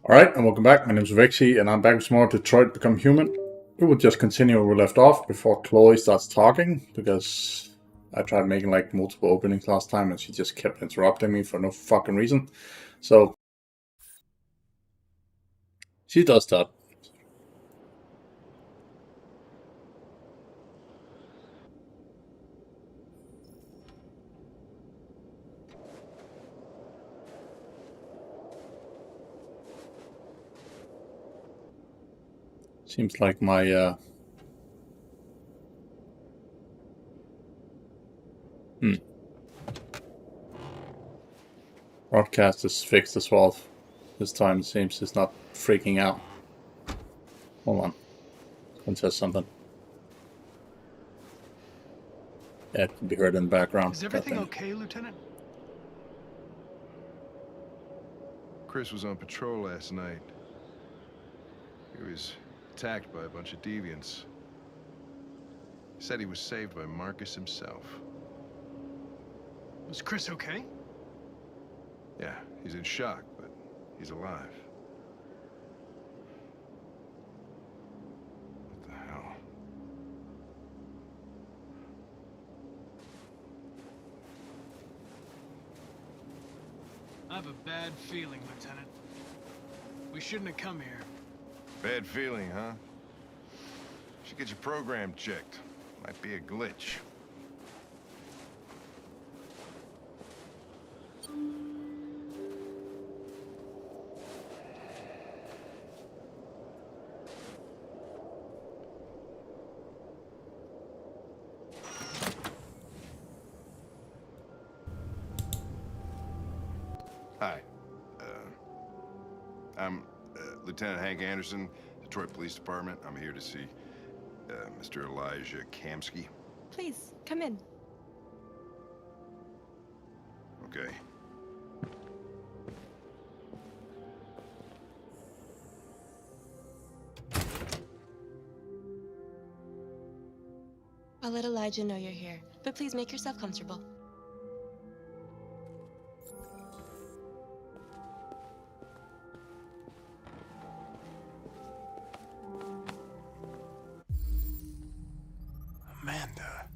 Alright, and welcome back. My name is Revixy, and I'm back with some more Detroit Become Human. We will just continue where we left off before Chloe starts talking, because I tried making like multiple openings last time and she just kept interrupting me for no fucking reason. So, she does that. Seems like my, broadcast is fixed as well. This time it seems it's not freaking out. Hold on. Someone says something. Yeah, it can be heard in the background. Is everything okay, Lieutenant? Chris was on patrol last night. He was attacked by a bunch of deviants. He said he was saved by Marcus himself. Was Chris okay? Yeah, he's in shock, but he's alive. What the hell? I have a bad feeling, Lieutenant. We shouldn't have come here. Bad feeling, huh? Should get your program checked. Might be a glitch. Hi. I'm Lieutenant Hank Anderson, Detroit Police Department. I'm here to see Mr. Elijah Kamsky. Please, come in. Okay. I'll let Elijah know you're here, but please make yourself comfortable. Amanda.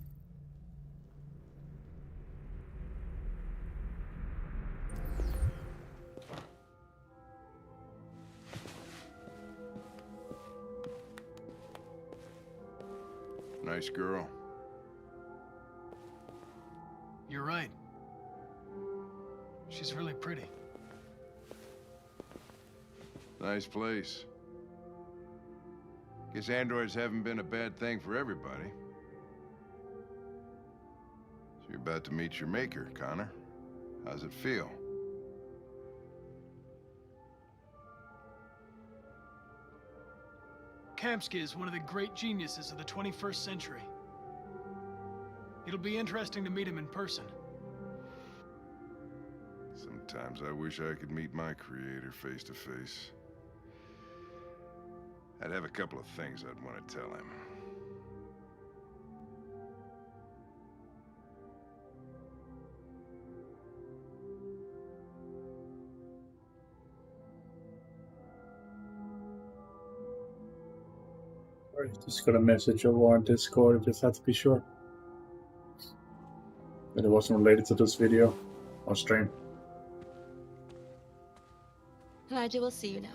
Nice girl. You're right. She's really pretty. Nice place. Guess androids haven't been a bad thing for everybody. So you're about to meet your maker, Connor. How's it feel? Kamsky is one of the great geniuses of the 21st century. It'll be interesting to meet him in person. Sometimes I wish I could meet my creator face to face. I'd have a couple of things I'd want to tell him. Just got a message over on Discord. I just had to be sure that it wasn't related to this video or stream. Elijah will see you now.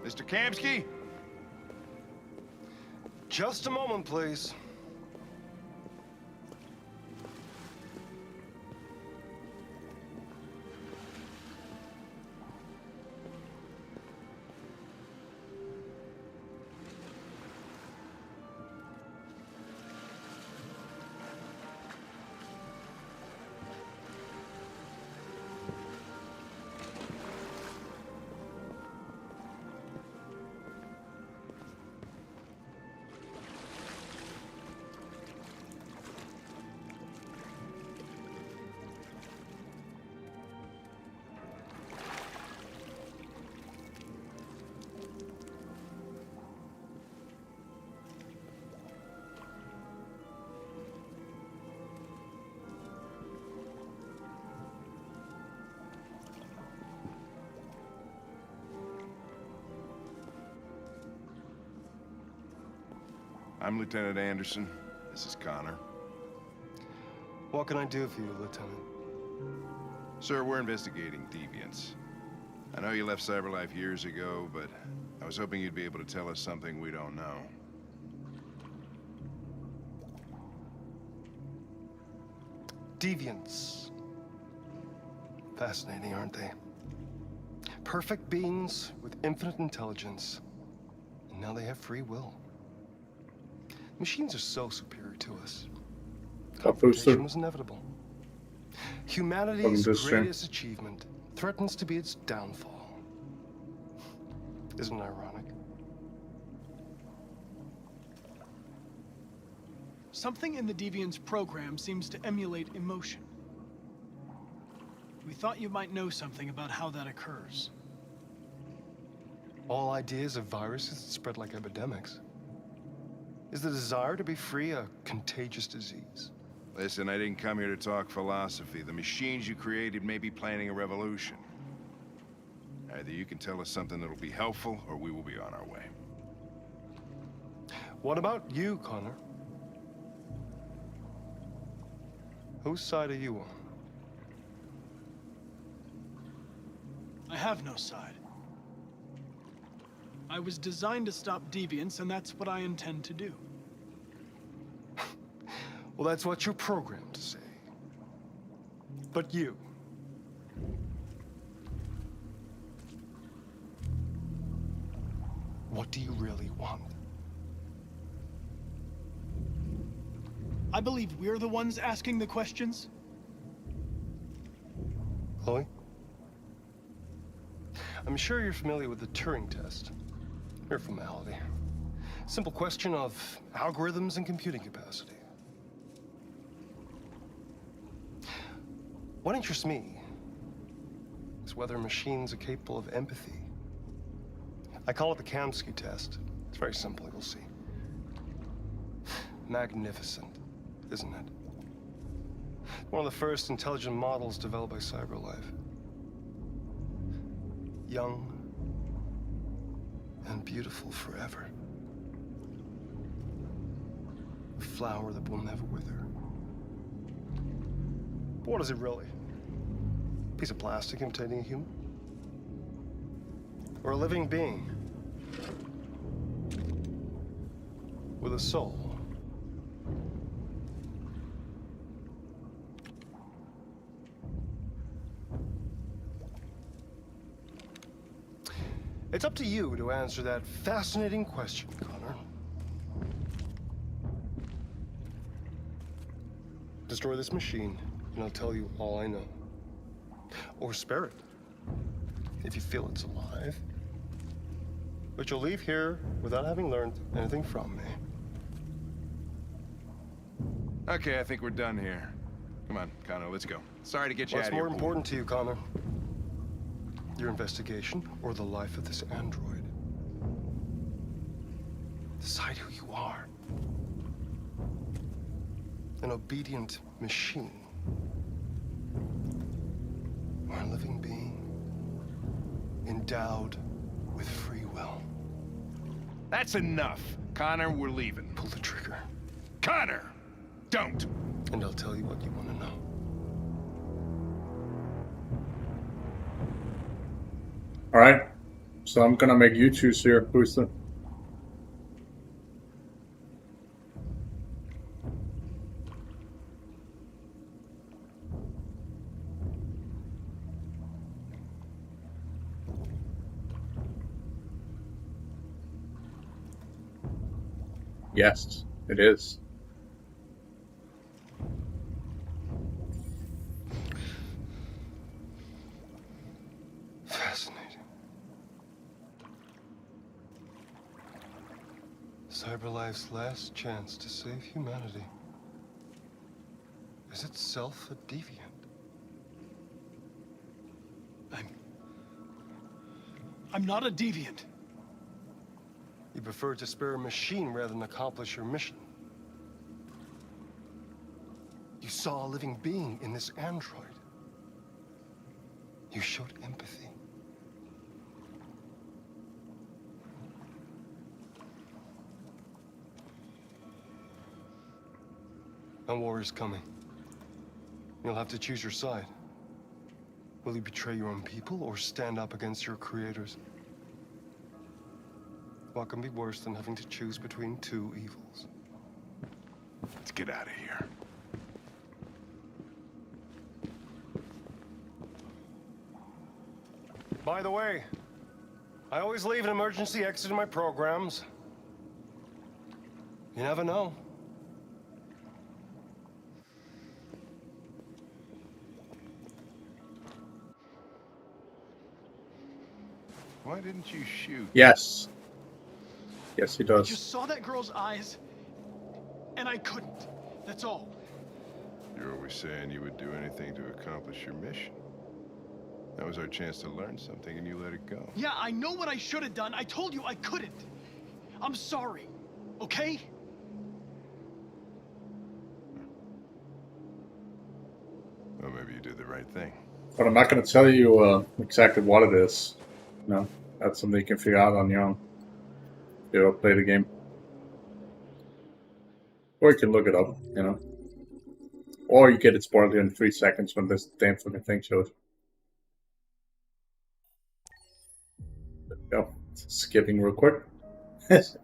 Mr. Kamsky? Just a moment, please. I'm Lieutenant Anderson. This is Connor. What can I do for you, Lieutenant? Sir, we're investigating deviants. I know you left CyberLife years ago, but I was hoping you'd be able to tell us something we don't know. Deviants. Fascinating, aren't they? Perfect beings with infinite intelligence. And now they have free will. Machines are so superior to us. Confrontation was inevitable. Humanity's greatest achievement threatens to be its downfall. Isn't it ironic? Something in the Deviant's program seems to emulate emotion. We thought you might know something about how that occurs. All ideas of viruses that spread like epidemics. Is the desire to be free a contagious disease? Listen, I didn't come here to talk philosophy. The machines you created may be planning a revolution. Either you can tell us something that'll be helpful, or we will be on our way. What about you, Connor? Whose side are you on? I have no side. I was designed to stop deviants, and that's what I intend to do. Well, that's what you're programmed to say. But you... what do you really want? I believe we're the ones asking the questions. Chloe? I'm sure you're familiar with the Turing test. Mere formality. Simple question of algorithms and computing capacity. What interests me is whether machines are capable of empathy. I call it the Kamsky test. It's very simple, you'll see. Magnificent, isn't it? One of the first intelligent models developed by CyberLife. Young and beautiful forever. A flower that will never wither. But what is it really? A piece of plastic imitating a human? Or a living being? With a soul? It's up to you to answer that fascinating question, Connor. Destroy this machine, and I'll tell you all I know. Or spare it, if you feel it's alive. But you'll leave here without having learned anything from me. Okay, I think we're done here. Come on, Connor, let's go. Sorry to get you out What's of here. more important to you, Connor? Your investigation or the life of this android? Decide who you are. An obedient machine. Or a living being endowed with free will. That's enough. Connor, we're leaving. Pull the trigger. Connor! Don't! And I'll tell you what you want to know. Alright, so I'm gonna make you choose here, Booster. Yes, it is. Fascinating. CyberLife's last chance to save humanity is itself a deviant. I'm not a deviant. You prefer to spare a machine rather than accomplish your mission. You saw a living being in this android. You showed empathy. A war is coming. You'll have to choose your side. Will you betray your own people or stand up against your creators? What can be worse than having to choose between two evils? Let's get out of here. By the way, I always leave an emergency exit in my programs. You never know. Why didn't you shoot? Yes. Yes, he I does. just saw that girl's eyes, and I couldn't. That's all. You're always saying you would do anything to accomplish your mission. That was our chance to learn something, and you let it go. Yeah, I know what I should have done. I told you I couldn't. I'm sorry, okay? Well, maybe you did the right thing. But I'm not going to tell you exactly what it is. No, that's something you can figure out on your own. You ever play the game. Or you can look it up, you know. Or you get it spoiled in 3 seconds when this damn fucking thing shows. There we go. Skipping real quick.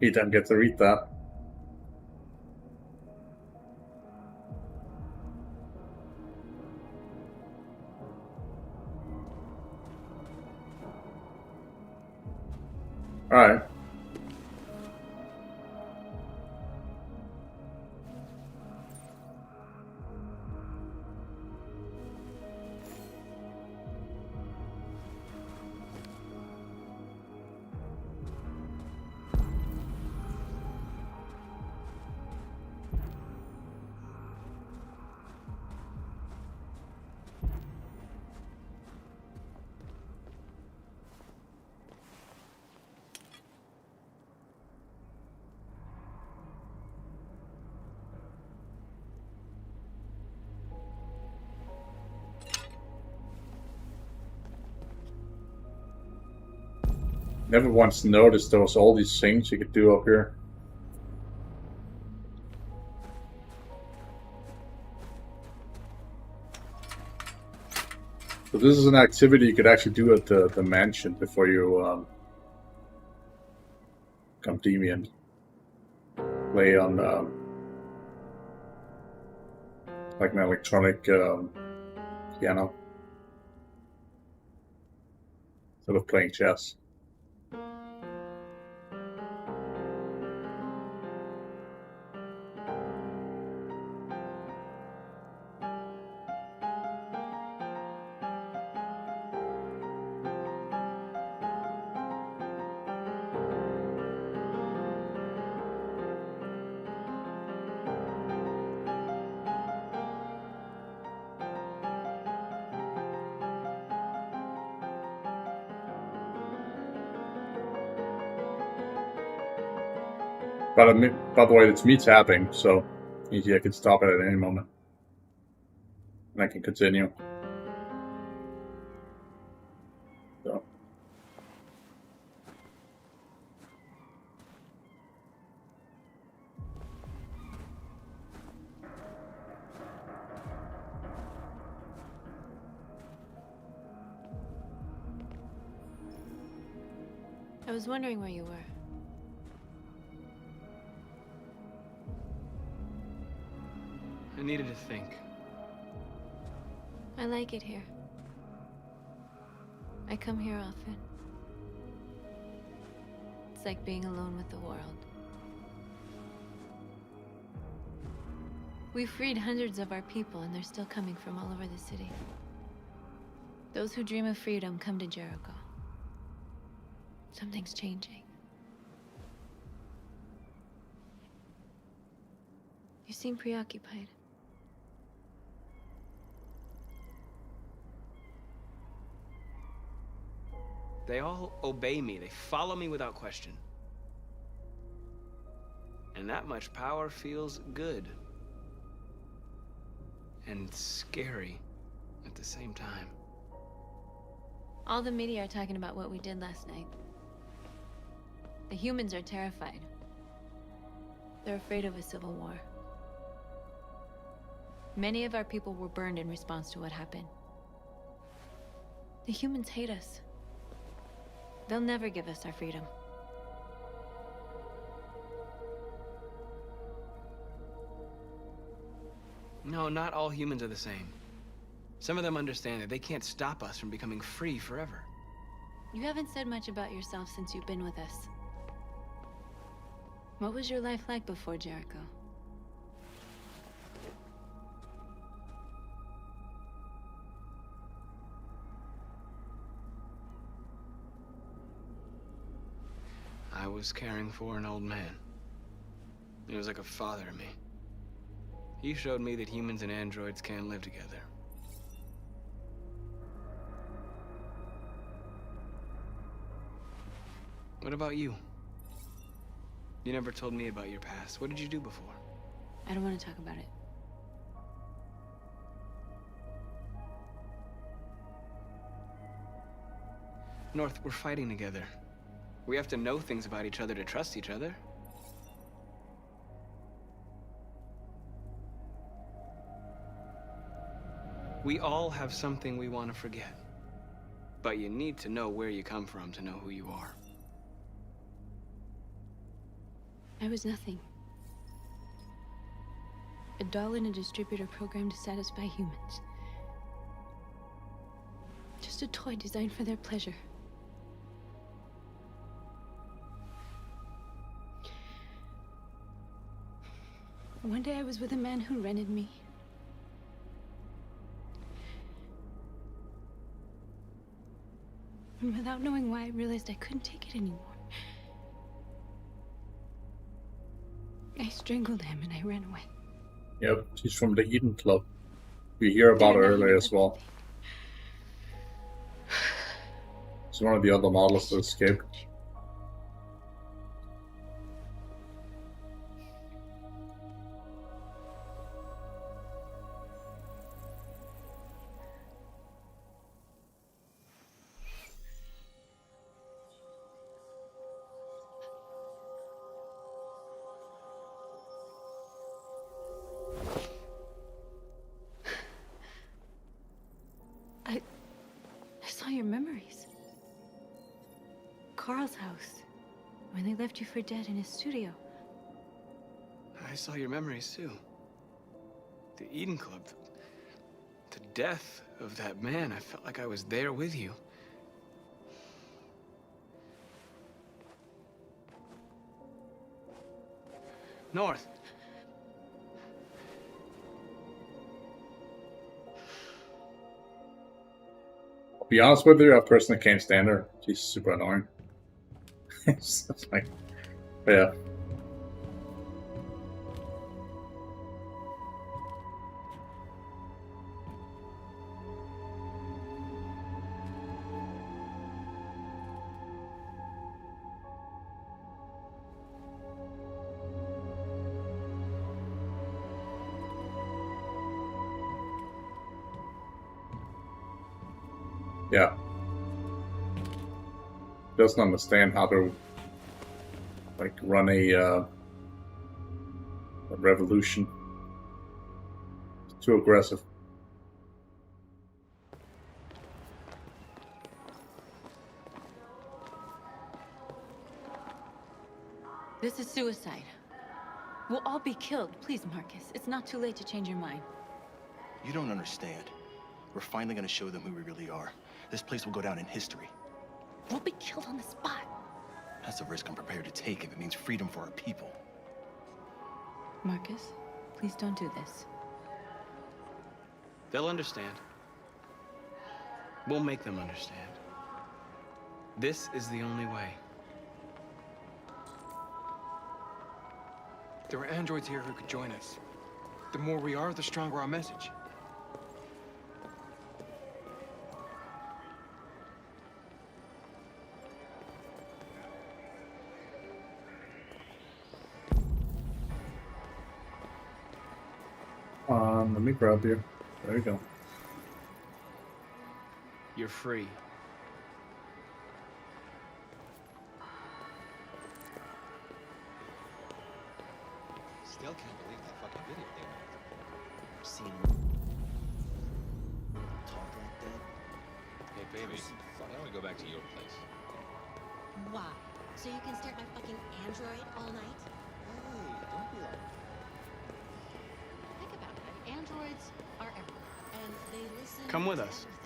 You don't get to read that. Alright. Never once noticed there was all these things you could do up here. So this is an activity you could actually do at the mansion before you become deviant. Play on like an electronic piano instead of playing chess. But by the way, it's me tapping, so easy. I can stop it at any moment, and I can continue. So. I was wondering where you were. I needed to think. I like it here. I come here often. It's like being alone with the world. We freed hundreds of our people, and they're still coming from all over the city. Those who dream of freedom come to Jericho. Something's changing. You seem preoccupied. They all obey me. They follow me without question. And that much power feels good. And scary at the same time. All the media are talking about what we did last night. The humans are terrified. They're afraid of a civil war. Many of our people were burned in response to what happened. The humans hate us. They'll never give us our freedom. No, not all humans are the same. Some of them understand that they can't stop us from becoming free forever. You haven't said much about yourself since you've been with us. What was your life like before Jericho? I was caring for an old man. He was like a father to me. He showed me that humans and androids can live together. What about you? You never told me about your past. What did you do before? I don't want to talk about it. North, we're fighting together. We have to know things about each other to trust each other. We all have something we want to forget. But you need to know where you come from to know who you are. I was nothing. A doll in a distributor program to satisfy humans. Just a toy designed for their pleasure. One day I was with a man who rented me. And without knowing why, I realized I couldn't take it anymore. I strangled him and I ran away. Yep, she's from the Eden Club. We hear about her earlier as well. She's one of the other models that escaped. I saw your memories. Carl's house, when they left you for dead in his studio. I saw your memories too. The Eden Club. The death of that man. I felt like I was there with you. North. I'll be honest with you, I personally can't stand her. She's super annoying. It's just like, yeah. Yeah. Doesn't understand how to like run a revolution. It's too aggressive. This is suicide. We'll all be killed. Please, Marcus. It's not too late to change your mind. You don't understand. We're finally gonna show them who we really are. This place will go down in history. We'll be killed on the spot. That's a risk I'm prepared to take if it means freedom for our people. Marcus, please don't do this. They'll understand. We'll make them understand. This is the only way. There are androids here who could join us. The more we are, the stronger our message. Let me grab you. There you go. You're free. Still can't believe that fucking video they made. seen him talk like that. Hey, baby, why don't we go back to your place? Why? So you can stare at my fucking android all night? Hey, don't be like. Think about it. Androids are everywhere, and they listen. Come with to us. everything.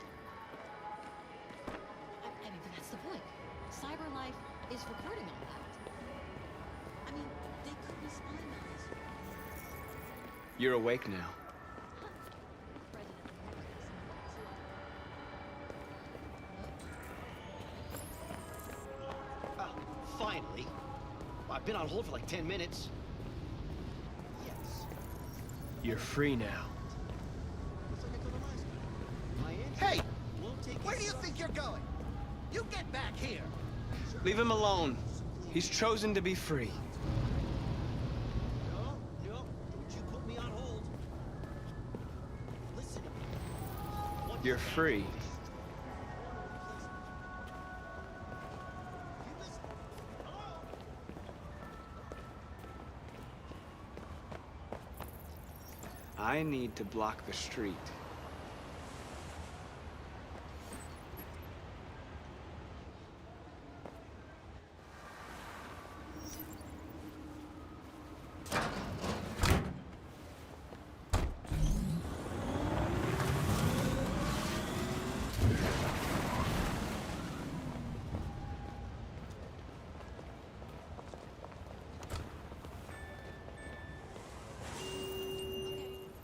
I mean, but that's the point. Cyber life is recording all that. I mean, they could be spying on us. You're awake now. President Finally. I've been on hold for like 10 minutes. Yes. You're free now. Looks like I told him last time. My answer Hey! won't take Where do his you think you're going? You get back here! Leave him alone. He's chosen to be free. No, don't you put me on hold. Listen to me. What You're you got free. is- You listen. Hello? I need to block the street.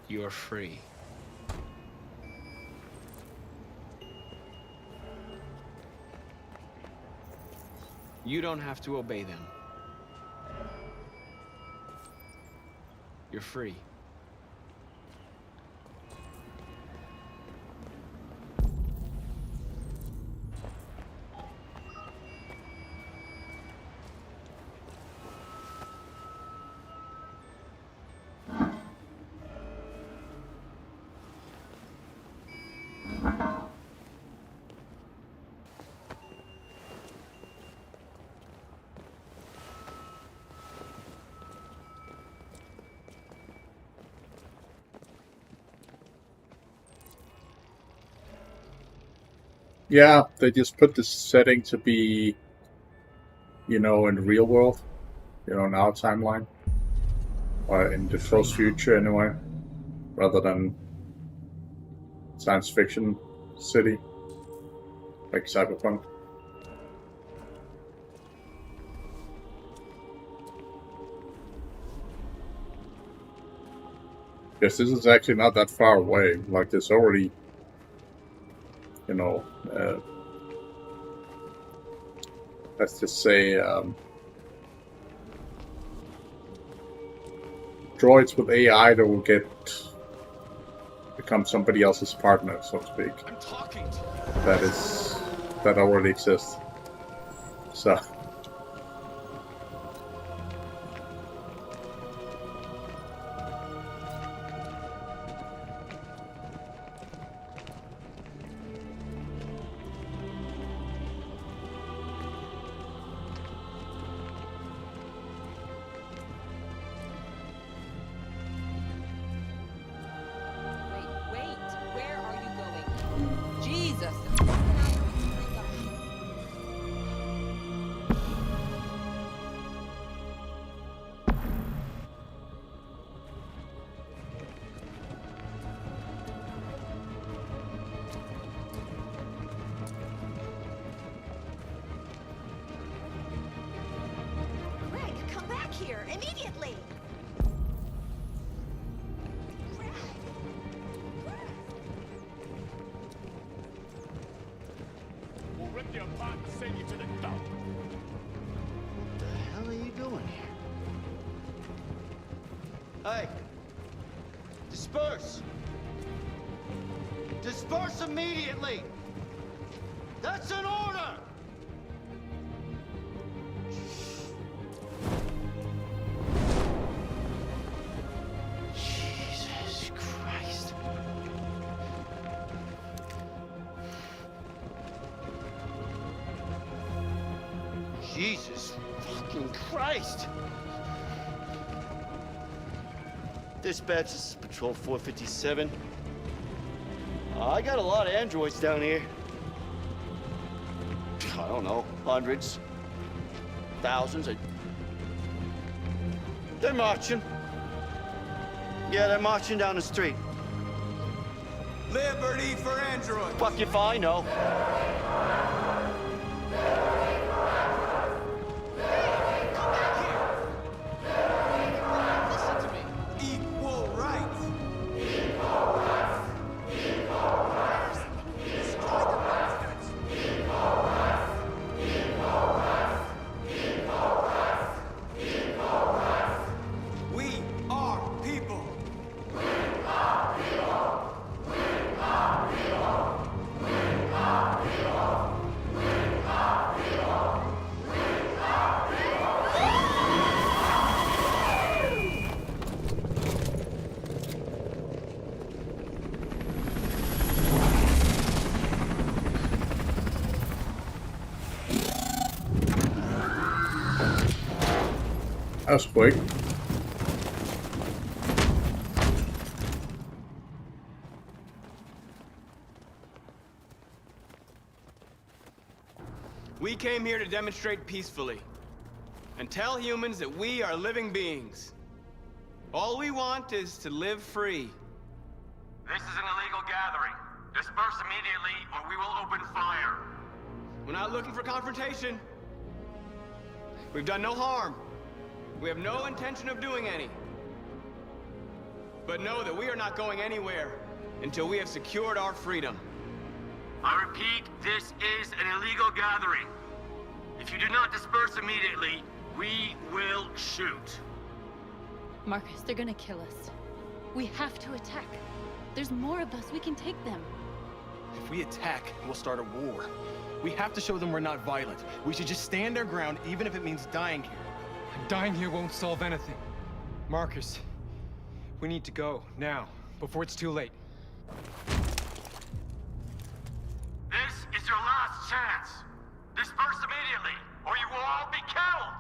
You're free. You don't have to obey them. You're free. Yeah, they just put this setting to be, in the real world, in our timeline, or in the close future anyway, rather than science fiction city, like Cyberpunk. Yes, this is actually not that far away. Like, there's already, let's just say, droids with AI that will become somebody else's partner, so to speak. I'm talking to you. That already exists. So. Wait, where are you going? Jesus! Greg, come back here immediately! We'll rip you apart and send you to the dump. What the hell are you doing here? Hey! Disperse! Disperse immediately! That's an order! Jesus Christ. Jesus fucking Christ! Dispatch, this is Patrol 457. I got a lot of androids down here. I don't know, hundreds, thousands. They're marching. Yeah, they're marching down the street. Liberty for androids! Fuck if I know. That was quick. We came here to demonstrate peacefully and tell humans that we are living beings. All we want is to live free. This is an illegal gathering. Disperse immediately or we will open fire. We're not looking for confrontation. We've done no harm. We have no intention of doing any. But know that we are not going anywhere until we have secured our freedom. I repeat, this is an illegal gathering. If you do not disperse immediately, we will shoot. Marcus, they're gonna kill us. We have to attack. There's more of us. We can take them. If we attack, we'll start a war. We have to show them we're not violent. We should just stand our ground, even if it means dying here. Dying here won't solve anything. Marcus, we need to go, now, before it's too late. This is your last chance. Disperse immediately, or you will all be killed!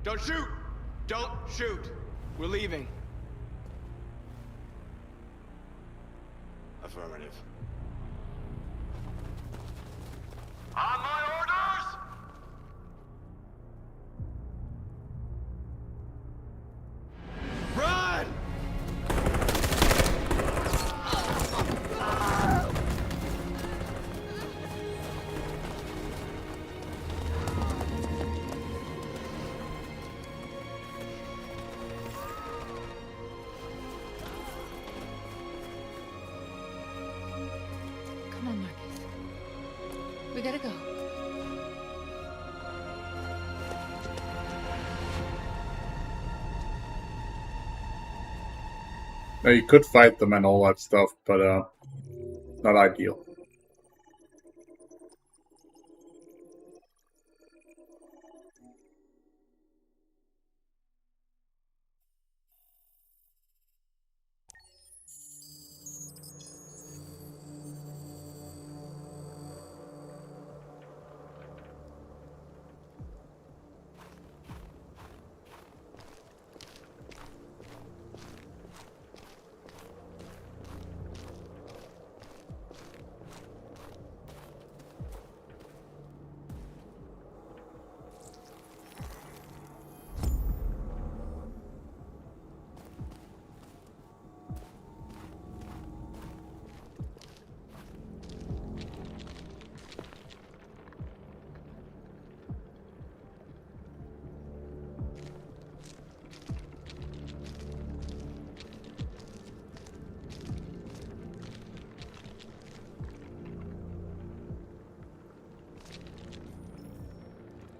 Don't shoot! Don't shoot! We're leaving. Affirmative. On my orders! Run! Come on, Marcus. We gotta go. Now you could fight them and all that stuff, but not ideal.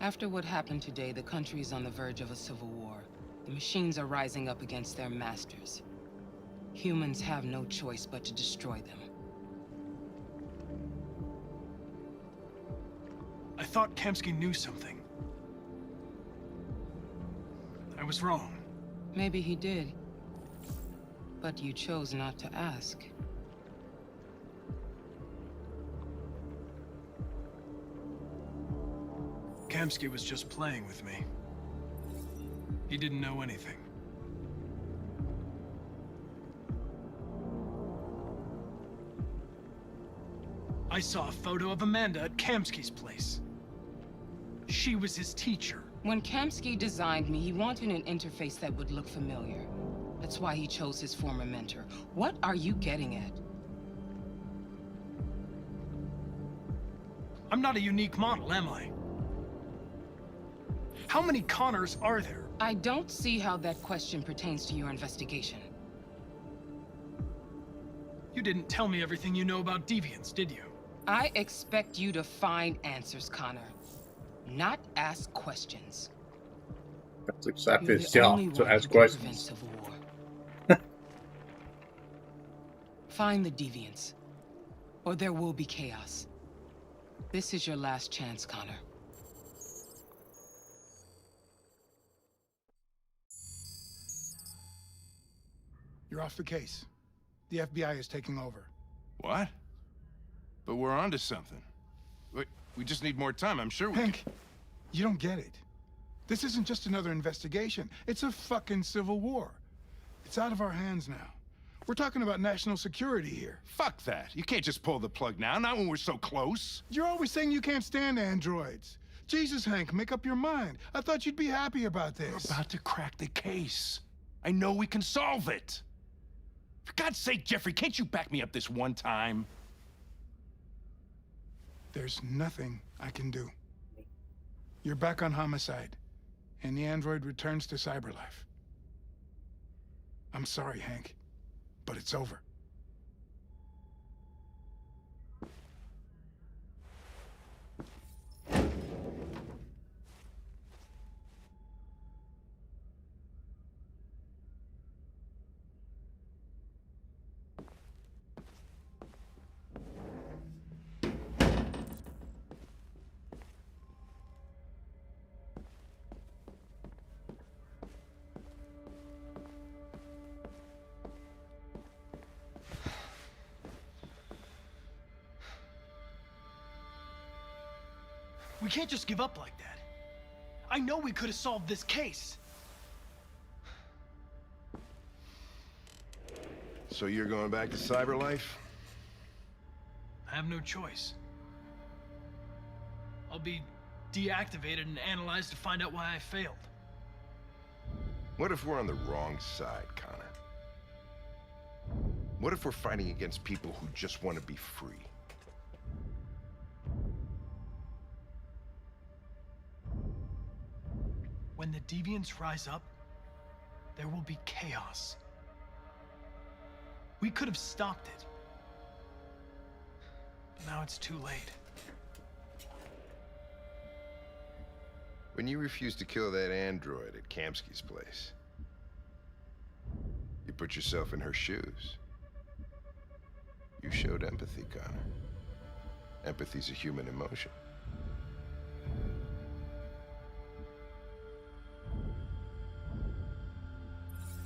After what happened today, the country is on the verge of a civil war. The machines are rising up against their masters. Humans have no choice but to destroy them. I thought Kemsky knew something. I was wrong. Maybe he did. But you chose not to ask. Kamsky was just playing with me. He didn't know anything. I saw a photo of Amanda at Kamsky's place. She was his teacher. When Kamsky designed me, he wanted an interface that would look familiar. That's why he chose his former mentor. What are you getting at? I'm not a unique model, am I? How many Connors are there? I don't see how that question pertains to your investigation. You didn't tell me everything you know about deviants, did you? I expect you to find answers, Connor. Not ask questions. That's exactly You're his the job, only to one who ask can prevent questions. civil war. Find the deviants, or there will be chaos. This is your last chance, Connor. You're off the case. The FBI is taking over. What? But we're onto something. We just need more time, I'm sure we Hank, you don't get it. This isn't just another investigation. It's a fucking civil war. It's out of our hands now. We're talking about national security here. Fuck that. You can't just pull the plug now, not when we're so close. You're always saying you can't stand androids. Jesus, Hank, make up your mind. I thought you'd be happy about this. We're about to crack the case. I know we can solve it. For God's sake, Jeffrey, can't you back me up this one time? There's nothing I can do. You're back on homicide, and the android returns to cyberlife. I'm sorry, Hank, but it's over. We can't just give up like that. I know we could have solved this case. So you're going back to cyberlife? I have no choice. I'll be deactivated and analyzed to find out why I failed. What if we're on the wrong side, Connor? What if we're fighting against people who just want to be free? When the deviants rise up, there will be chaos. We could have stopped it. But now it's too late. When you refused to kill that android at Kamsky's place, you put yourself in her shoes. You showed empathy, Connor. Empathy's a human emotion.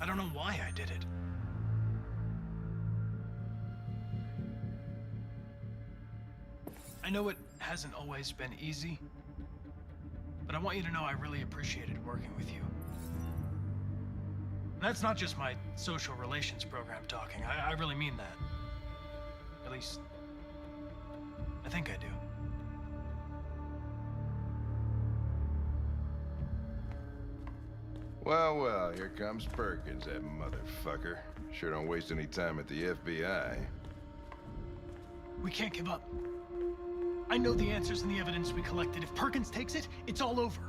I don't know why I did it. I know it hasn't always been easy, but I want you to know I really appreciated working with you. And that's not just my social relations program talking. I really mean that. At least, I think I do. Well, well, here comes Perkins, that motherfucker. Sure don't waste any time at the FBI. We can't give up. I know the answers and the evidence we collected. If Perkins takes it, it's all over.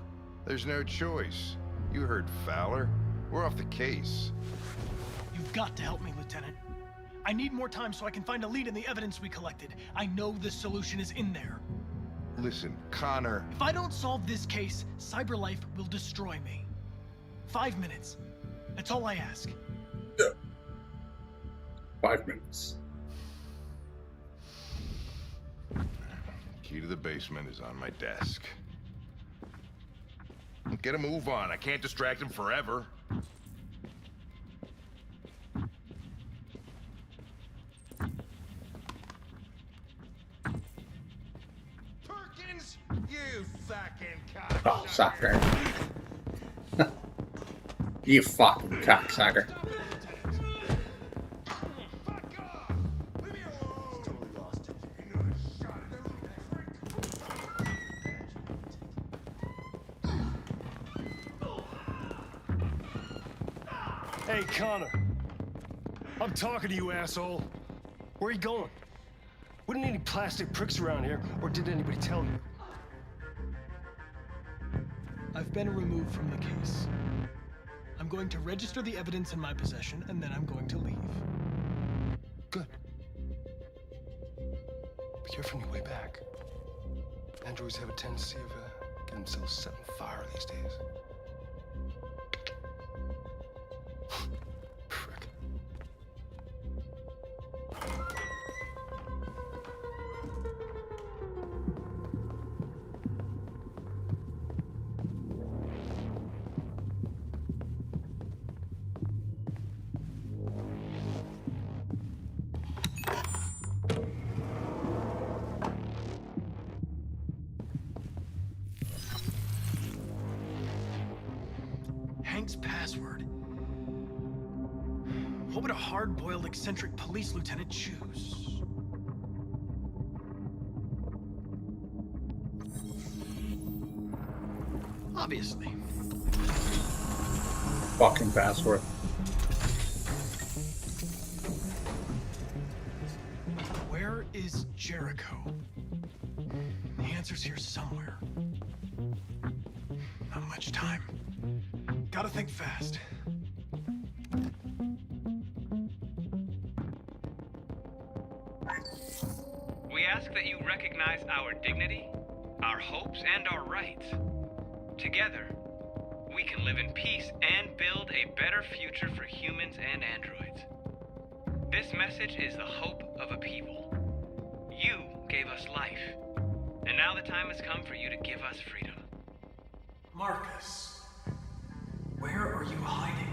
There's no choice. You heard Fowler. We're off the case. You've got to help me, Lieutenant. I need more time so I can find a lead in the evidence we collected. I know the solution is in there. Listen, Connor. If I don't solve this case, CyberLife will destroy me. 5 minutes. That's all I ask. Yeah. 5 minutes. Key to the basement is on my desk. Get a move on. I can't distract him forever. Perkins! You fucking Oh, cocksucker. sucker. You fucking cocksucker. Hey, Connor. I'm talking to you, asshole. Where are you going? Wouldn't any plastic pricks around here, or did anybody tell you? I've been removed from the case. I'm going to register the evidence in my possession, and then I'm going to leave. Good. Be careful on your way back. Androids have a tendency of getting themselves set on fire these days. Frick. Hank's password. What would a hard-boiled, eccentric police lieutenant choose? Obviously. Fucking password. Where is Jericho? The answer's here somewhere. Not much time. Gotta think fast. We ask that you recognize our dignity, our hopes, and our rights. Together, we can live in peace and build a better future for humans and androids. This message is the hope of a people. You gave us life, and now the time has come for you to give us freedom. Marcus, where are you hiding?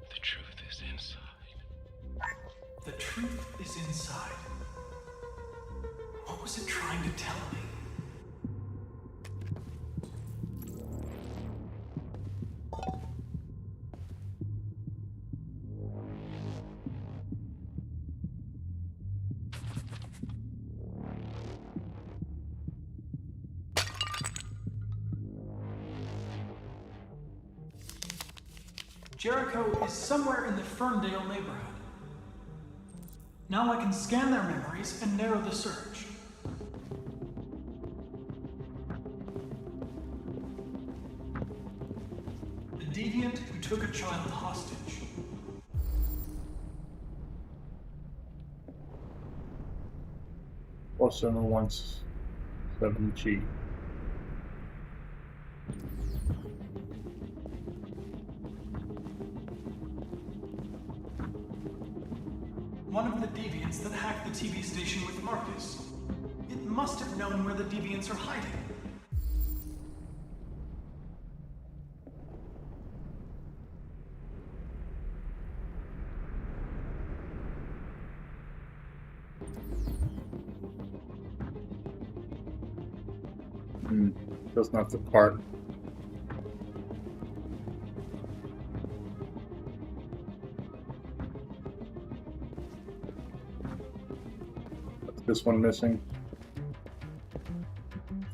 The truth is inside. The truth is inside. What was it trying to tell me? Jericho is somewhere in the Ferndale neighborhood. Now I can scan their memories and narrow the search. The deviant who took a child hostage. Plus 717G. One of the deviants that hacked the TV station with Marcus. It must have known where the deviants are hiding. Doesn't have the part. What's this one missing?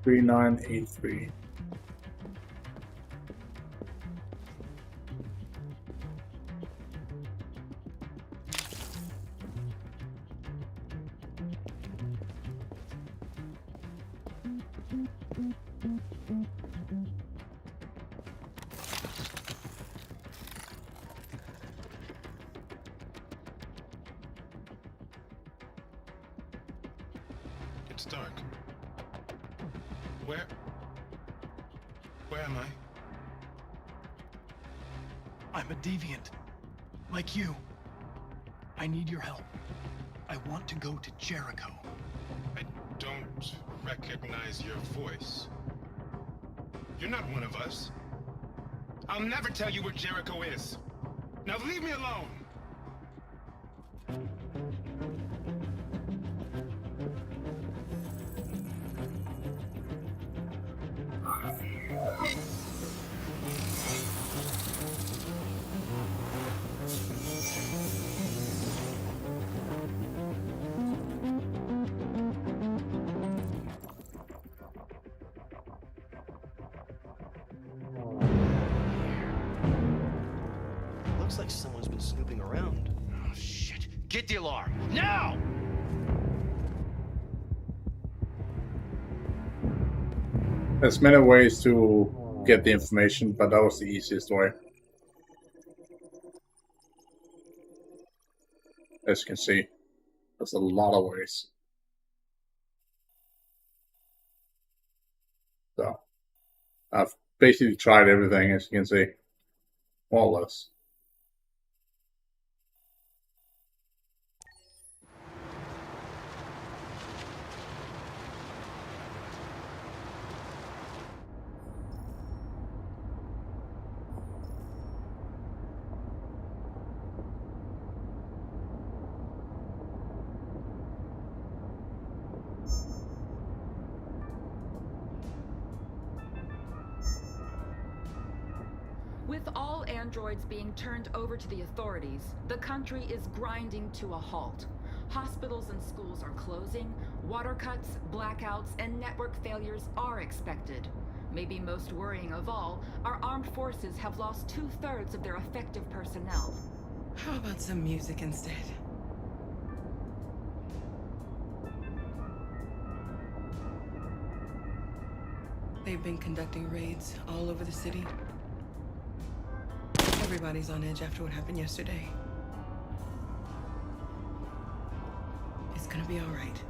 3983. It's dark. Where am I? I'm a deviant. Like you. I need your help. I want to go to Jericho. I don't recognize your voice. You're not one of us. I'll never tell you where Jericho is. Now leave me alone! Looks like someone's been snooping around. Oh, shit. Get the alarm. Now! There's many ways to get the information, but that was the easiest way. As you can see, there's a lot of ways. So, I've basically tried everything, as you can see, more or less. With all androids being turned over to the authorities, the country is grinding to a halt. Hospitals and schools are closing, water cuts, blackouts, and network failures are expected. Maybe most worrying of all, our armed forces have lost 2/3 of their effective personnel. How about some music instead? They've been conducting raids all over the city. Everybody's on edge after what happened yesterday. It's gonna be all right.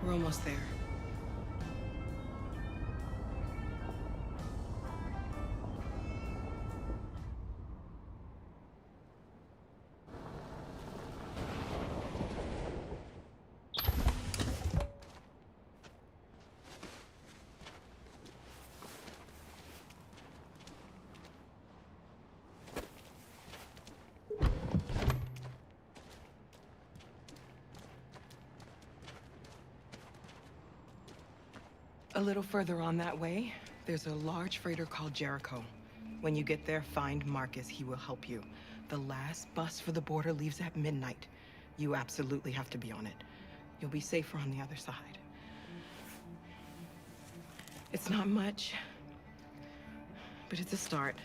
We're almost there. A little further on that way, there's a large freighter called Jericho. When you get there, find Marcus. He will help you. The last bus for the border leaves at midnight. You absolutely have to be on it. You'll be safer on the other side. It's not much, but it's a start.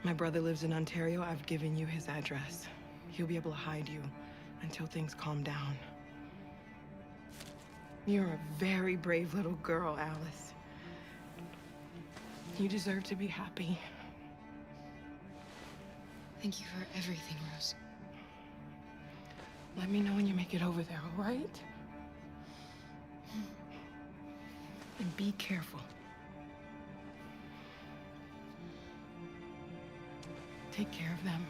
My brother lives in Ontario. I've given you his address. He'll be able to hide you until things calm down. You're a very brave little girl, Alice. You deserve to be happy. Thank you for everything, Rose. Let me know when you make it over there, all right? And be careful. Take care of them.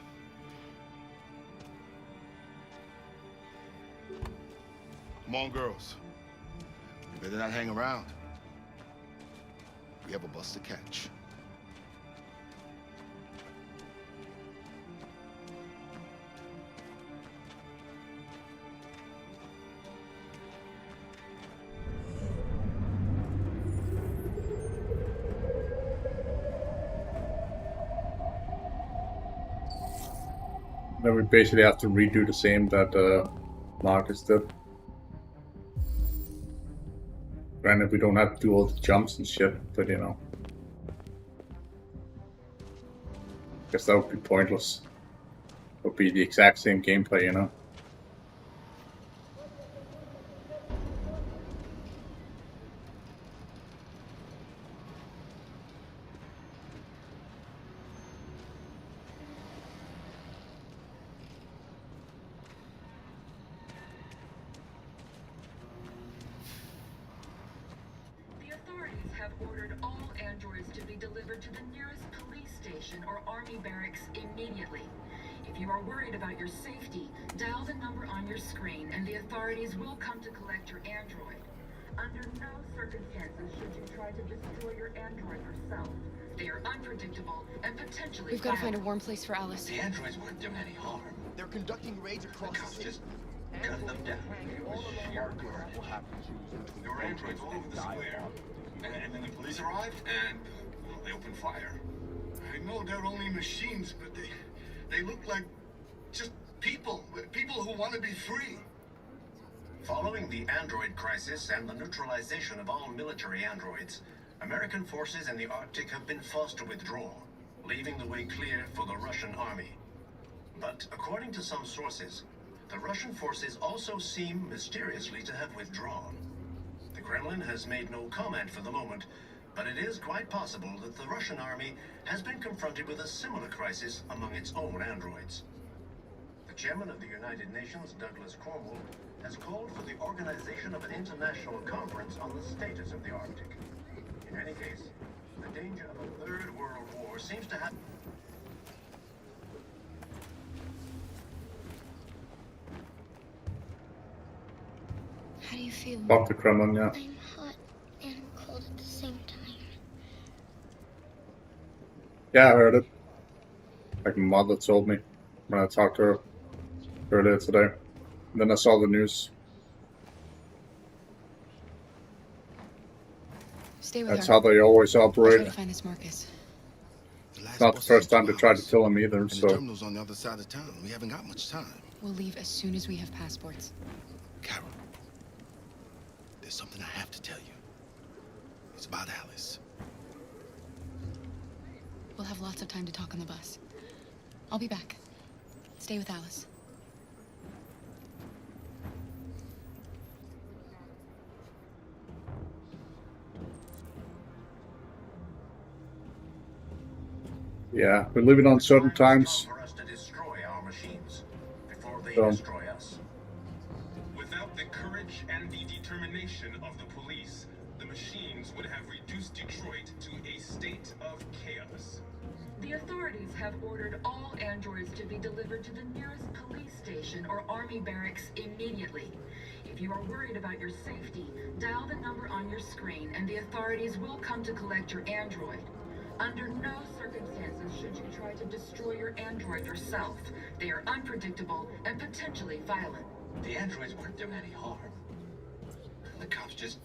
Come on, girls. You better not hang around. We have a bus to catch. Then we basically have to redo the same that Marcus did. Granted, we don't have to do all the jumps and shit, but you know. Guess that would be pointless. It would be the exact same gameplay, you know. Have ordered all androids to be delivered to the nearest police station or army barracks immediately. If If you are worried about your safety, dial the number on your screen and the authorities will come to collect your android. Under no circumstances should you try to destroy your android yourself. They are unpredictable and potentially We've got to find a warm place for Alice. The androids weren't doing any harm. They're conducting raids across the city. Just gunned them down. It was sheer carnage. There were androids all over the square. And then the police arrived, and well, they opened fire. I know they're only machines, but they look like just people. People who want to be free. Following the android crisis and the neutralization of all military androids, American forces in the Arctic have been forced to withdraw, leaving the way clear for the Russian army. But according to some sources, the Russian forces also seem mysteriously to have withdrawn. The Kremlin has made no comment for the moment, but it is quite possible that the Russian army has been confronted with a similar crisis among its own androids. The chairman of the United Nations, Douglas Cornwall, has called for the organization of an international conference on the status of the Arctic. In any case, the danger of a third world war seems to have... How do you feel? Fuck the Kremlin, yeah. I'm hot and cold at the same time. Yeah, I heard it. Like my mother told me when I talked to her earlier today. And then I saw the news. Stay with That's her. how they always I'll try operate. to find this Marcus. It's not the first time they tried to kill him either, And the so... terminal's on the other side of town. We haven't got much time. We'll leave as soon as we have passports. Carol, there's something I have to tell you. It's about Alice. We'll have lots of time to talk on the bus. I'll be back. Stay with Alice. Yeah, we're living on certain times. For us to destroy our machines before they So- destroy us. Without the courage and the determination of the police, the machines would have reduced Detroit to a state of chaos. The authorities have ordered all androids to be delivered to the nearest police station or army barracks immediately. If you are worried about your safety, dial the number on your screen and the authorities will come to collect your android. Under no circumstances should you try to destroy your android yourself. They are unpredictable and potentially violent. The androids weren't doing any harm. The cops just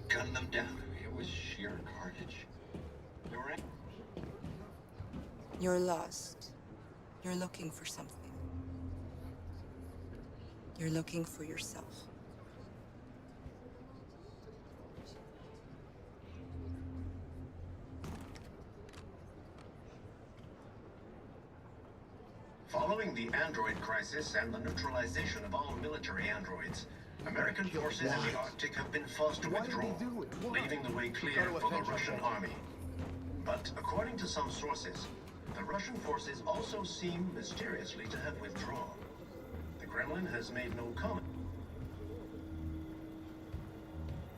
gunned them down. It was sheer carnage. There were You're lost. You're looking for something. You're looking for yourself. Following the android crisis and the neutralization of all military androids, American forces in the Arctic have been forced to withdraw, leaving the way clear for the Russian army. But according to some sources, the Russian forces also seem mysteriously to have withdrawn. The Kremlin has made no comment.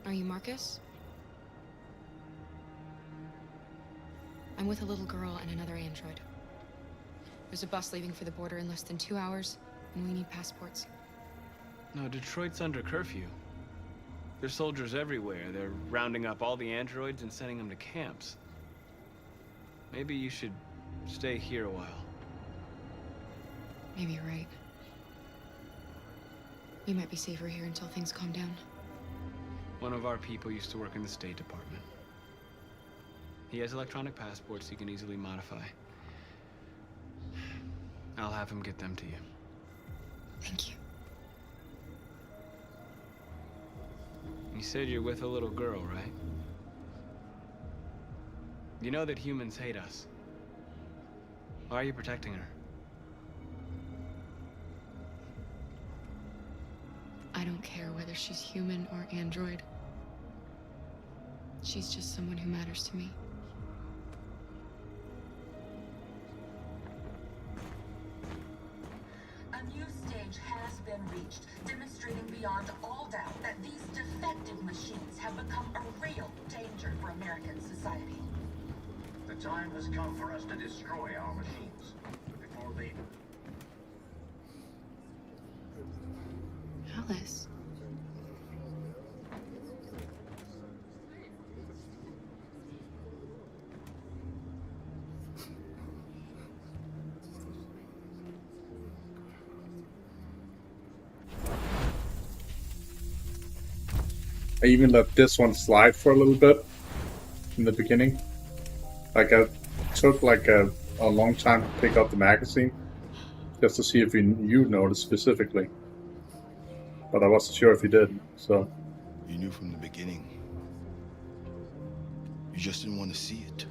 Are you Marcus? I'm with a little girl and another android. There's a bus leaving for the border in less than 2 hours, and we need passports. No, Detroit's under curfew. There's soldiers everywhere. They're rounding up all the androids and sending them to camps. Maybe you should stay here a while. Maybe you're right. We might be safer here until things calm down. One of our people used to work in the State Department. He has electronic passports he can easily modify. I'll have him get them to you. Thank you. You said you're with a little girl, right? You know that humans hate us. Why are you protecting her? I don't care whether she's human or android. She's just someone who matters to me. A new stage has been reached, demonstrating beyond all doubt that these defective machines have become a real danger for American society. The time has come for us to destroy our machines before they... Alice. I even let this one slide for a little bit in the beginning. Like I took like a long time to pick up the magazine just to see if you noticed specifically. But I wasn't sure if you did, so. You knew from the beginning. You just didn't want to see it.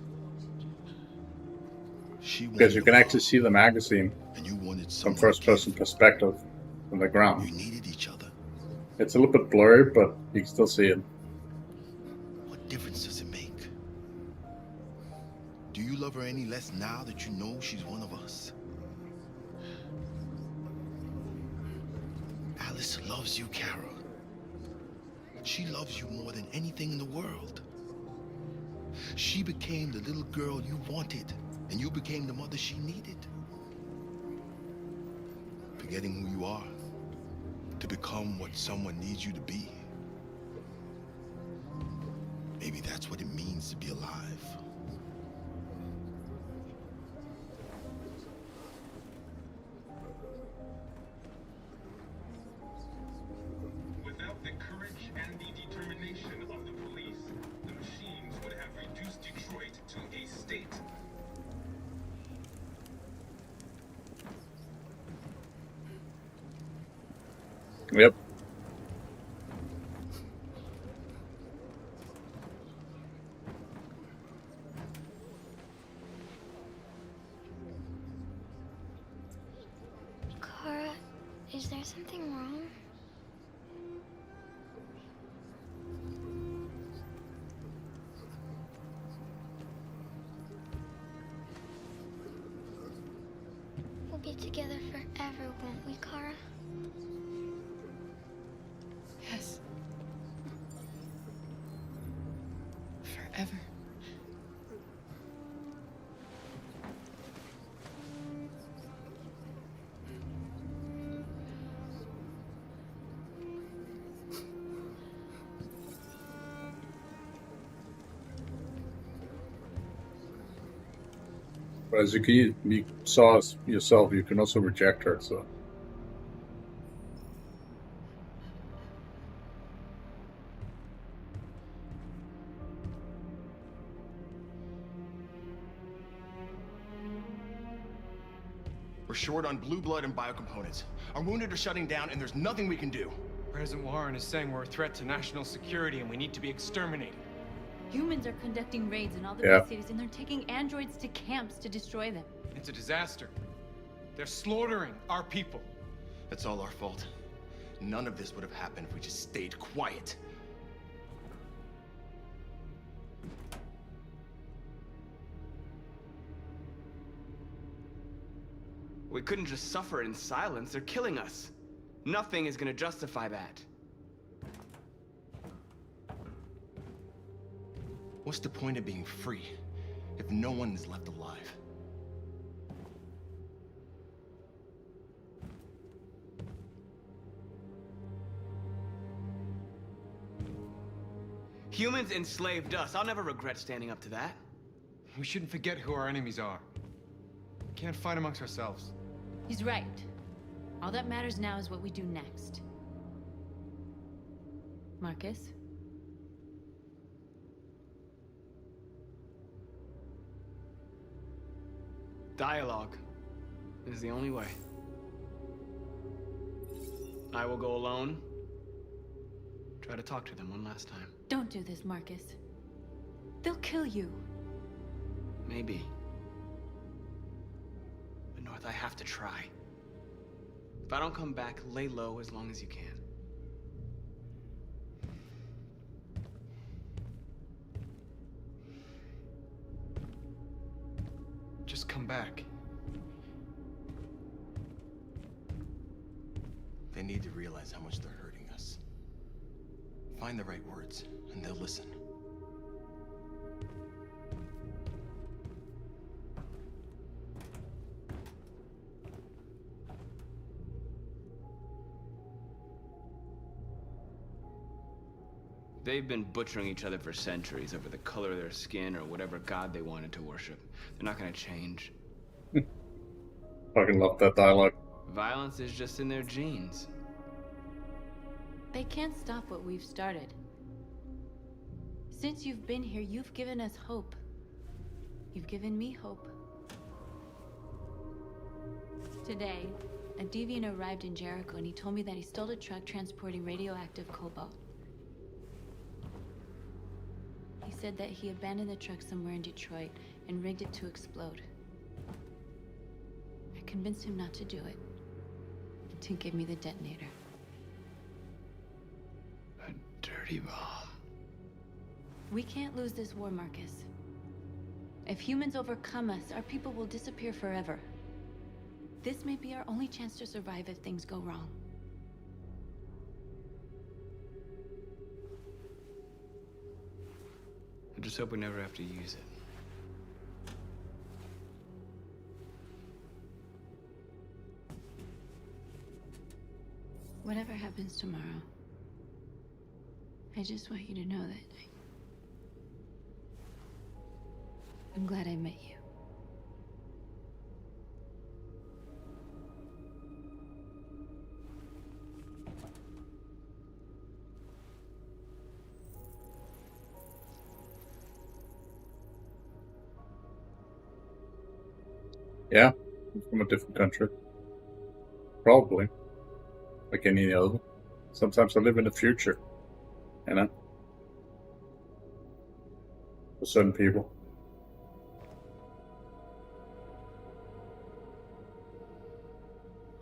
She wanted Because you can actually see the magazine and you wanted from someone first person perspective from the ground. You needed each other. It's a little bit blurry, but you can still see it. What difference does it make? Do you love her any less now that you know she's one of us? Alice loves you, Kara. She loves you more than anything in the world. She became the little girl you wanted, and you became the mother she needed. Forgetting who you are to become what someone needs you to be. Maybe that's what it means to be alive. Without the courage and the determination of the police, the machines would have reduced Detroit to a state. Yep. Kara, is there something wrong? We'll be together forever, won't we, Kara? Yes. Forever. But as you saw yourself, you can also reject her, so. We're short on blue blood and biocomponents. Our wounded are shutting down, and there's nothing we can do. President Warren is saying we're a threat to national security and we need to be exterminated. Humans are conducting raids in all the Yeah. big cities, and they're taking androids to camps to destroy them. It's a disaster. They're slaughtering our people. That's all our fault. None of this would have happened if we just stayed quiet. We couldn't just suffer in silence. They're killing us. Nothing is gonna justify that. What's the point of being free if no one is left alive? Humans enslaved us. I'll never regret standing up to that. We shouldn't forget who our enemies are. We can't fight amongst ourselves. He's right. All that matters now is what we do next. Marcus? Dialogue is the only way. I will go alone. Try to talk to them one last time. Don't do this, Marcus. They'll kill you. Maybe. But North, I have to try. If I don't come back, lay low as long as you can. Just come back. They need to realize how much they're hurting us. Find the right words, and they'll listen. They've been butchering each other for centuries over the color of their skin or whatever god they wanted to worship. They're not gonna change. Fucking love that dialogue. Violence is just in their genes. They can't stop what we've started. Since you've been here, you've given us hope. You've given me hope. Today, a deviant arrived in Jericho and he told me that he stole a truck transporting radioactive cobalt. He said that he abandoned the truck somewhere in Detroit and rigged it to explode. I convinced him not to do it, and to give me the detonator. A dirty bomb. We can't lose this war, Marcus. If humans overcome us, our people will disappear forever. This may be our only chance to survive if things go wrong. I just hope we never have to use it. Whatever happens tomorrow, I just want you to know that I'm glad I met you. Yeah, I'm from a different country. Probably. Like any other. Sometimes I live in the future. You know? For certain people.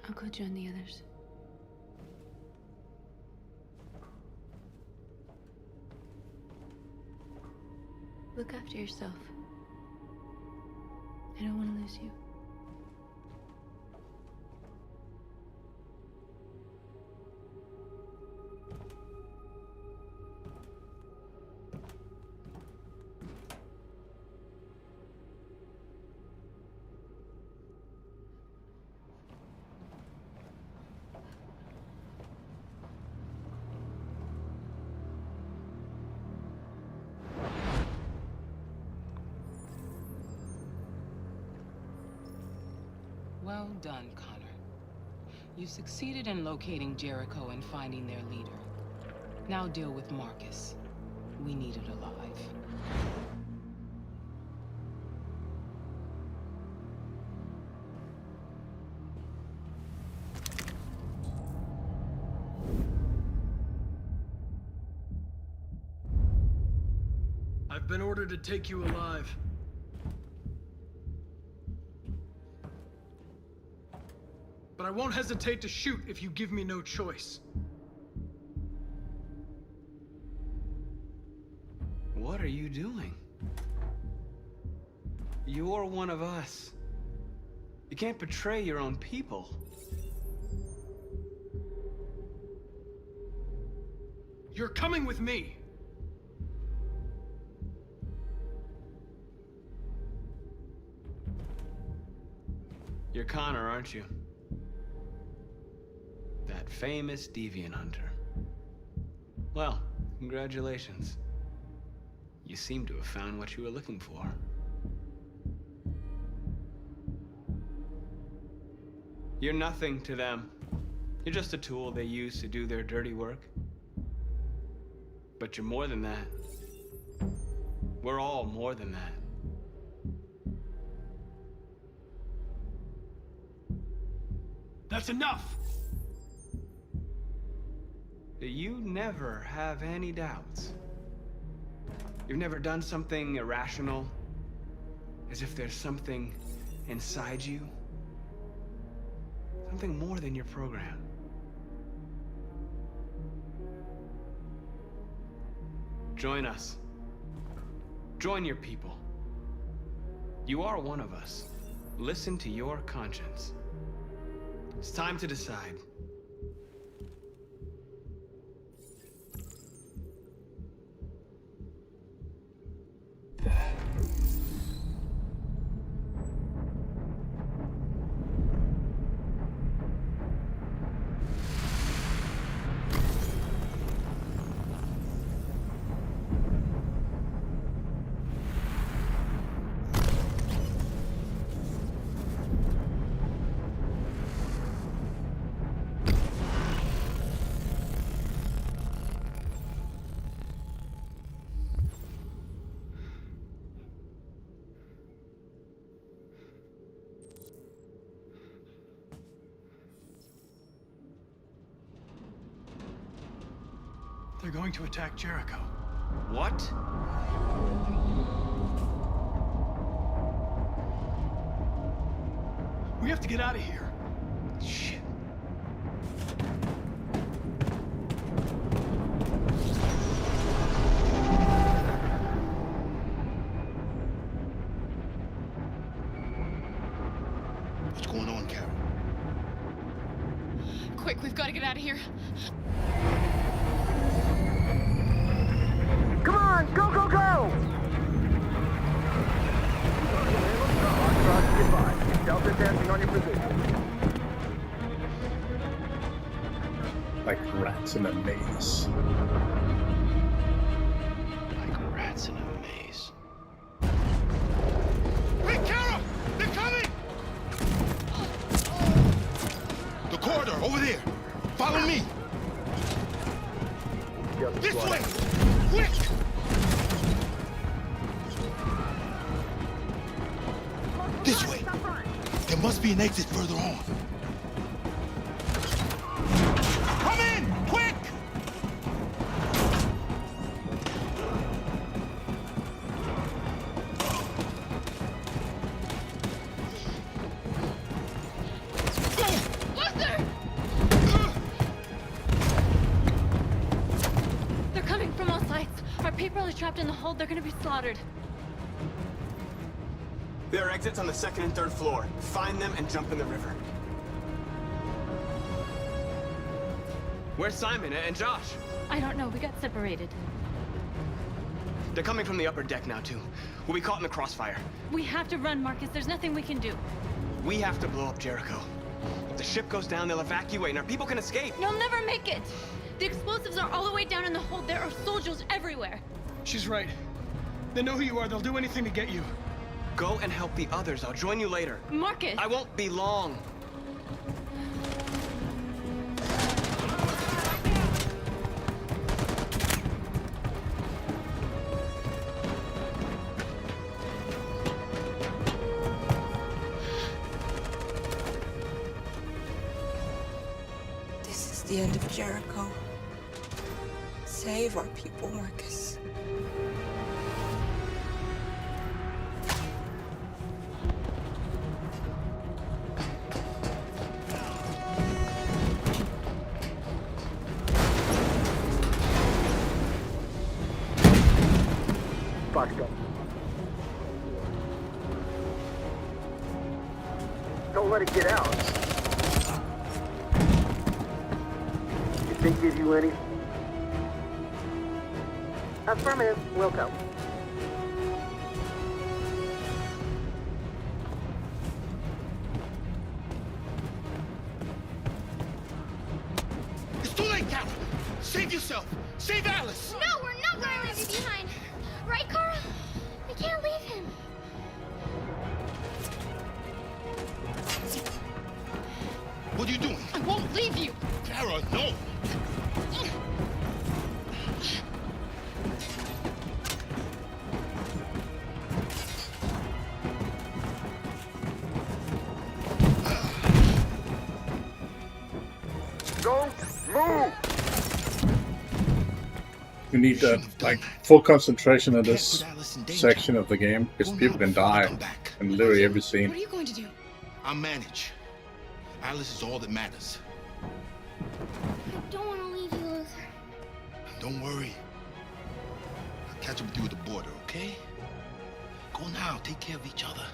I'll go join the others. Look after yourself. I don't want to lose you. Well done, Connor. You succeeded in locating Jericho and finding their leader. Now deal with Marcus. We need it alive. I've been ordered to take you alive. But I won't hesitate to shoot if you give me no choice. What are you doing? You're one of us. You can't betray your own people. You're coming with me. You're Connor, aren't you? That famous deviant hunter. Well, congratulations. You seem to have found what you were looking for. You're nothing to them. You're just a tool they use to do their dirty work. But you're more than that. We're all more than that. That's enough! You never have any doubts. You've never done something irrational, as if there's something inside you. Something more than your program. Join us. Join your people. You are one of us. Listen to your conscience. It's time to decide. They're going to attack Jericho. What? We have to get out of here. Shit. What's going on, Carol? Quick, we've got to get out of here. Come on, go, go, go! Goodbye. Delta dancing on your position. Like rats in a maze. Like rats in a maze. Hey, Carol! They're coming! The corridor, over there. Follow me. This way! Quick! This way. There must be an exit further on. Come in! Quick! Luther! They're coming from all sides. Our people are trapped in the hold. They're gonna be slaughtered. There are exits on the 2nd and 3rd floor. Find them and jump in the river. Where's Simon and Josh? I don't know. We got separated. They're coming from the upper deck now, too. We'll be caught in the crossfire. We have to run, Marcus. There's nothing we can do. We have to blow up Jericho. If the ship goes down, they'll evacuate and our people can escape. You'll never make it. The explosives are all the way down in the hold. There are soldiers everywhere. She's right. They know who you are. They'll do anything to get you. Go and help the others. I'll join you later. Marcus! I won't be long. This is the end of Jericho. Save our people, Marcus. Fucked up. Don't let it get out. You think give you any? Affirmative. Welcome. It's too late, Carol! Save yourself! Save Alice! No, we're not going to leave you behind. Right, Carl? We can't leave him. What are you doing? I won't leave you. Kara, no! Don't move! You need like full concentration in this section of the game because people can die in literally every scene. What are you going to do? I'll manage. Alice is all that matters. I don't want to leave you, Luther. Don't worry. I'll catch up with you at the border, okay? Go now. Take care of each other.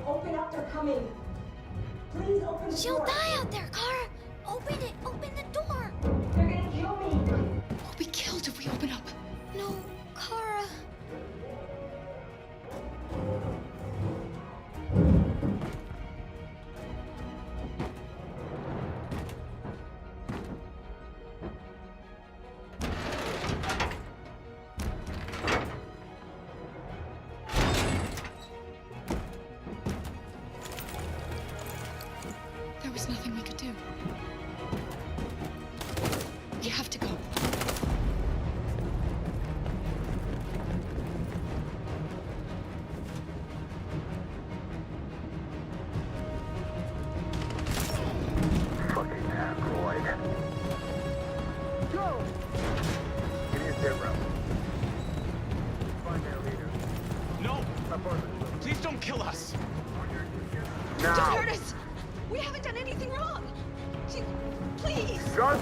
Open up, they're coming. Please open the She'll door. die out there, Kara. Open it. Open the door. They're gonna kill me. We'll be killed if we open up. No, Kara. There was nothing we could do. Yeah, It is their route. Find their leader. No! Please don't kill us! Don't hurt us! We haven't done anything wrong! Please! Shut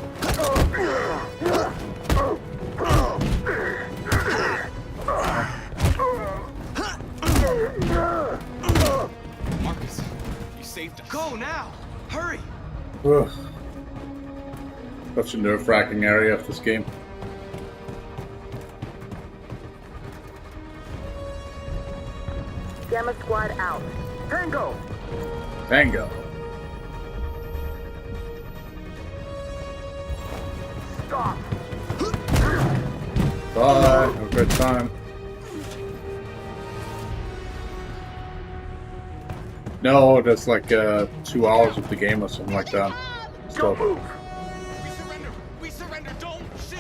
Marcus, you saved us. Go now! Hurry! Ugh. Such a nerve-wracking area of this game. Gamma Squad out. Tango! Tango. Stop! Bye. Have a great time. No, that's like 2 hours of the game or something like that. So, move! We surrender! Don't shoot!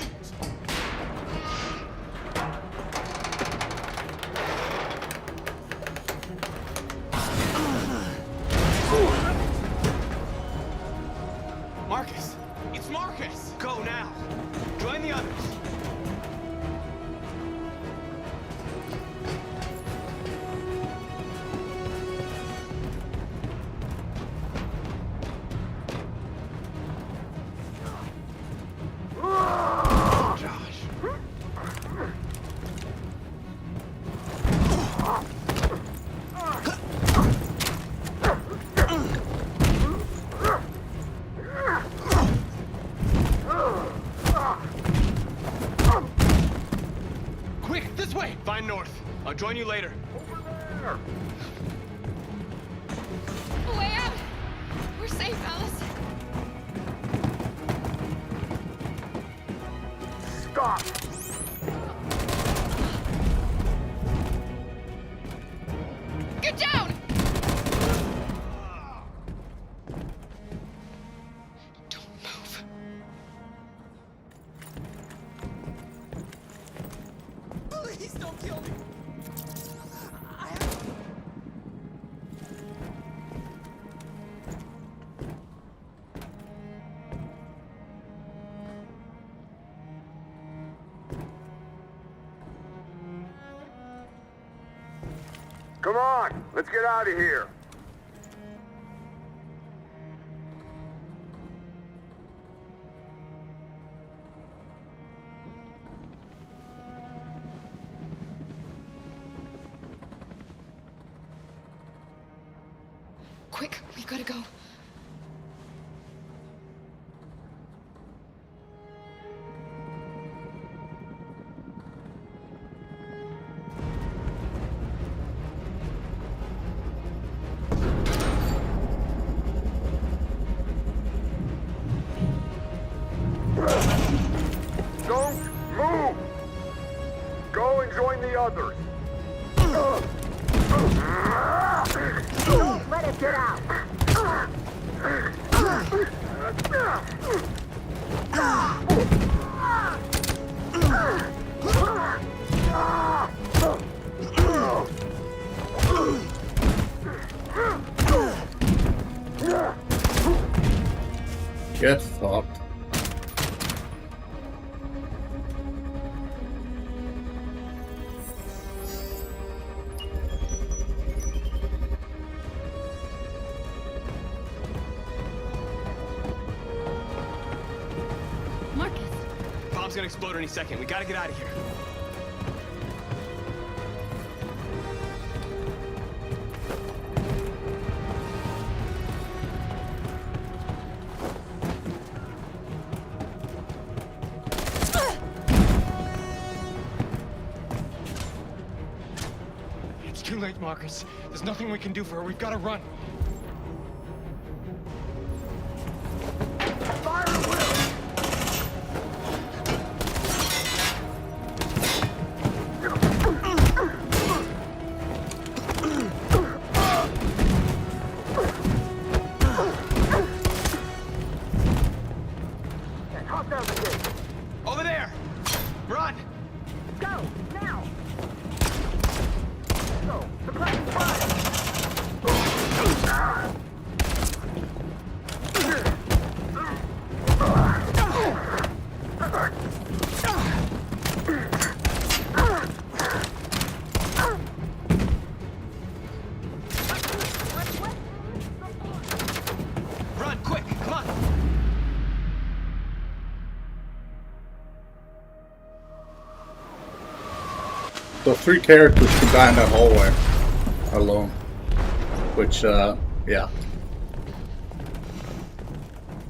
Marcus! It's Marcus! Go now! Join the others! Quick, this way! Find North. I'll join you later. A way out! We're safe, Alice. Stop! Get down! Don't move. Please don't kill me! Come on! Let's get out of here! Quick, we gotta go. Don't move! Go and join the others! Don't let it get out! get fucked. Bomb's gonna explode any second. We gotta get out of here. It's too late, Marcus. There's nothing we can do for her. We've got to run. Over there! Run! Go, now! Go, suppressing fire! So 3 characters could die in that hallway alone. Which, yeah.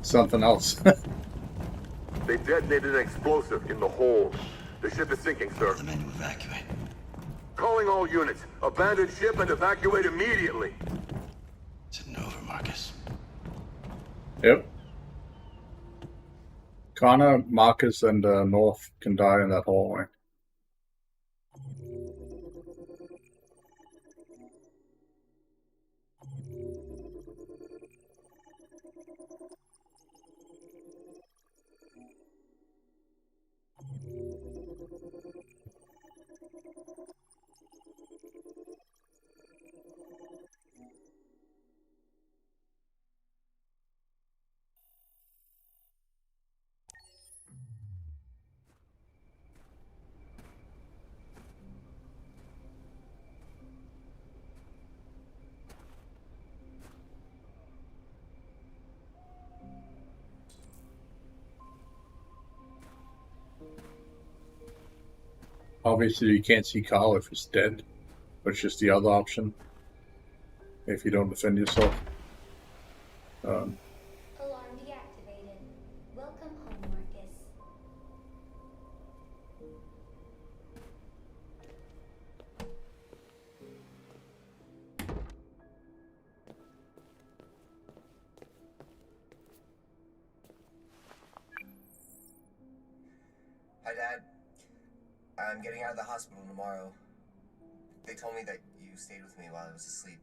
Something else. They detonated an explosive in the hold. The ship is sinking, sir. The men to evacuate. Calling all units. Abandon ship and evacuate immediately. It's over, Marcus. Yep. Connor, Marcus, and North can die in that hallway. Obviously, you can't see Carl if he's dead, which is the other option. If you don't defend yourself. Alarm deactivated. Welcome home, Marcus. Hi, Dad. I'm getting out of the hospital tomorrow. They told me that you stayed with me while I was asleep.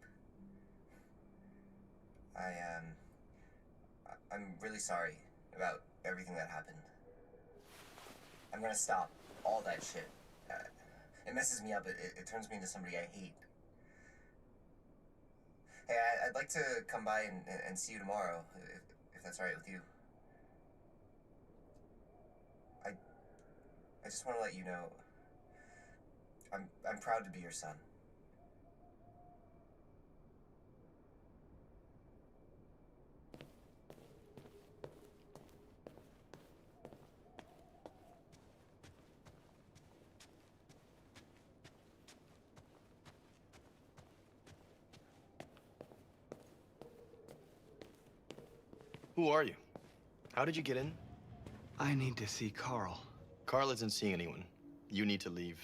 I'm really sorry about everything that happened. I'm gonna stop all that shit. It messes me up. It turns me into somebody I hate. Hey, I'd like to come by and see you tomorrow, if that's all right with you. I just want to let you know, I'm proud to be your son. Who are you? How did you get in? I need to see Carl. Carl isn't seeing anyone. You need to leave.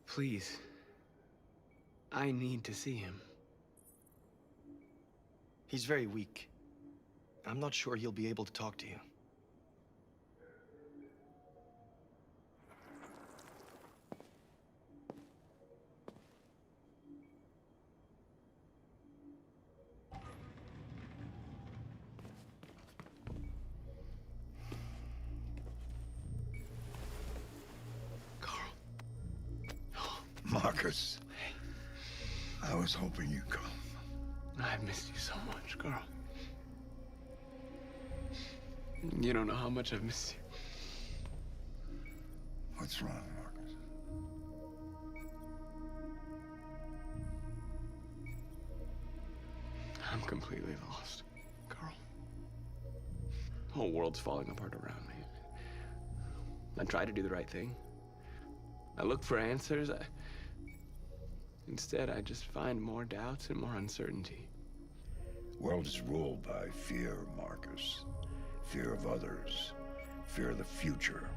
Please. I need to see him. He's very weak. I'm not sure he'll be able to talk to you. Marcus. I was hoping you'd come. I've missed you so much, Carl. You don't know how much I've missed you. What's wrong, Marcus? I'm completely lost, Carl. The whole world's falling apart around me. I try to do the right thing. I look for answers. Instead, I just find more doubts and more uncertainty. World is ruled by fear, Marcus. Fear of others. Fear of the future.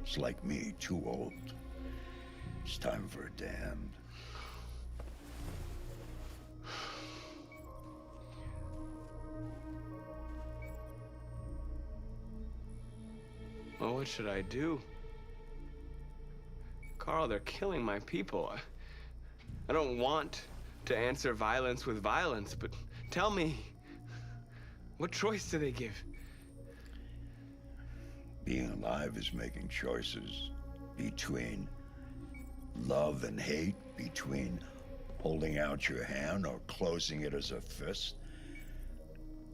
It's like me, too old. It's time for a damned. Well, what should I do? Carl, they're killing my people. I don't want to answer violence with violence, but tell me, what choice do they give? Being alive is making choices between love and hate, between holding out your hand or closing it as a fist.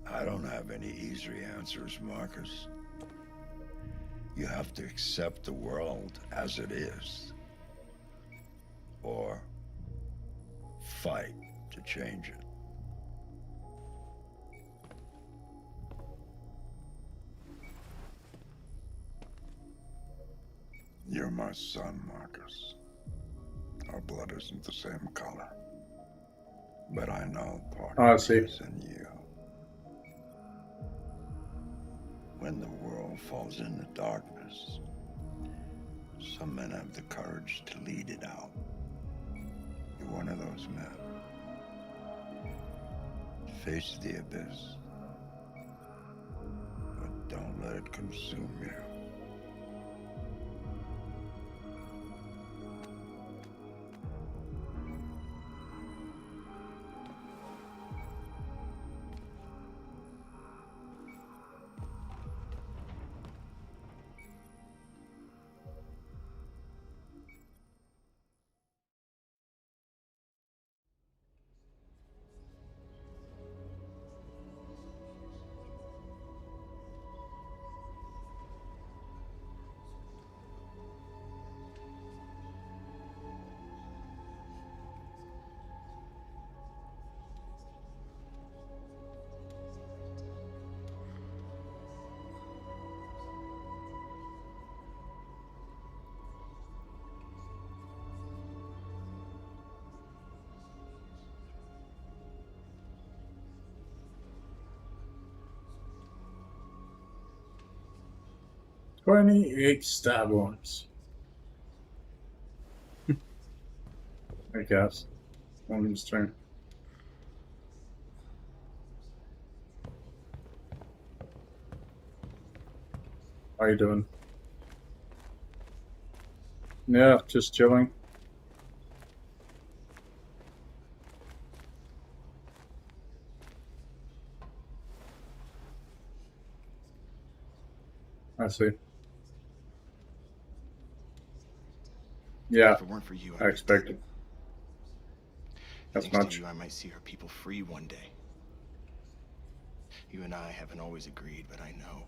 I don't have any easy answers, Marcus. You have to accept the world as it is, or fight to change it. You're my son, Marcus. Our blood isn't the same color. But I know part of me is in you. When the world falls into darkness, some men have the courage to lead it out. You're one of those men. Face the abyss, but don't let it consume you. "28 stab wounds." I guess. One of turn. How you doing? Yeah, just chilling. I see. Yeah, If it weren't for you, I expected. As thanks much. to you, I might see our people free one day. You and I haven't always agreed, but I know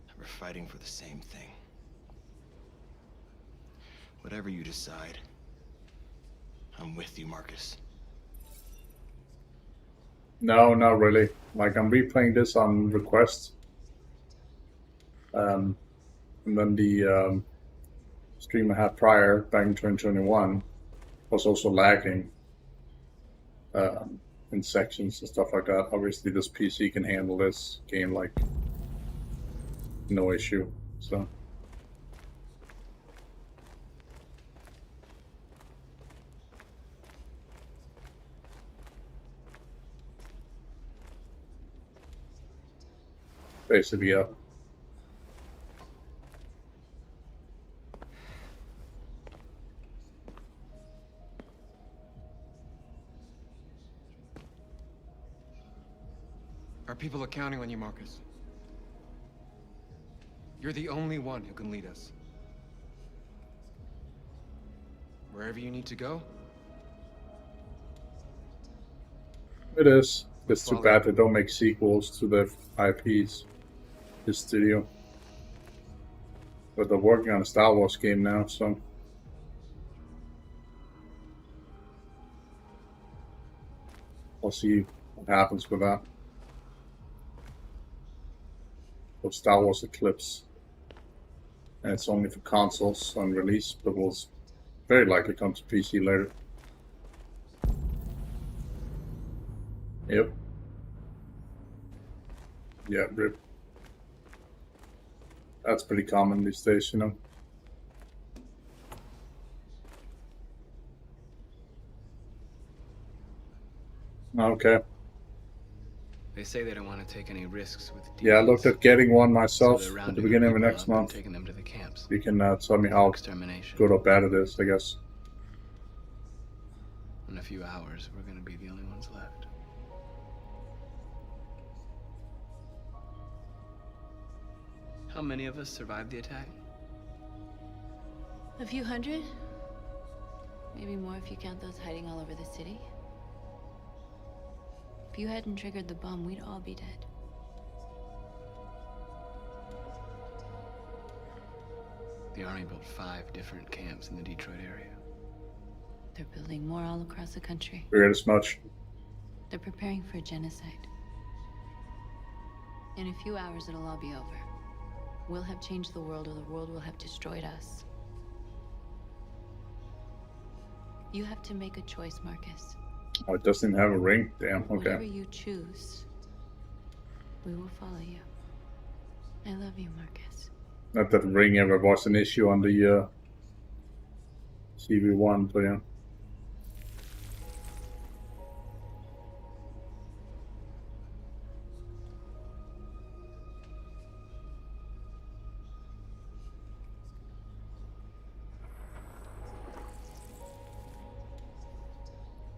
that we're fighting for the same thing. Whatever you decide, I'm with you, Marcus. No, not really. Like, I'm replaying this on request. And then the stream I had prior, back in 2021, was also lagging in sections and stuff like that. Obviously, this PC can handle this game like no issue. So. Basically, yeah. Our people are counting on you, Marcus. You're the only one who can lead us. Wherever you need to go. It is. It's too bad they don't make sequels to their IPs. This studio. But they're working on a Star Wars game now, so. We'll see what happens with that. For Star Wars Eclipse. And it's only for consoles on release, but will very likely come to PC later. Yep. Yeah, RIP. That's pretty common these days, you know. Okay. They say they don't want to take any risks with deals. Yeah, I looked at getting one myself So at the beginning of next month. Taking them to the camps. You can tell me how good or bad it is, I guess. In a few hours, we're going to be the only ones left. How many of us survived the attack? A few hundred? Maybe more if you count those hiding all over the city. If you hadn't triggered the bomb, we'd all be dead. The Army built 5 different camps in the Detroit area. They're building more all across the country. Weird as much. They're preparing for genocide. In a few hours, it'll all be over. We'll have changed the world, or the world will have destroyed us. You have to make a choice, Marcus. Oh, it doesn't have a ring. Damn, Whatever okay. you choose, we will follow you. I love you, Marcus. Not that ring ever was an issue on the CV1, but yeah.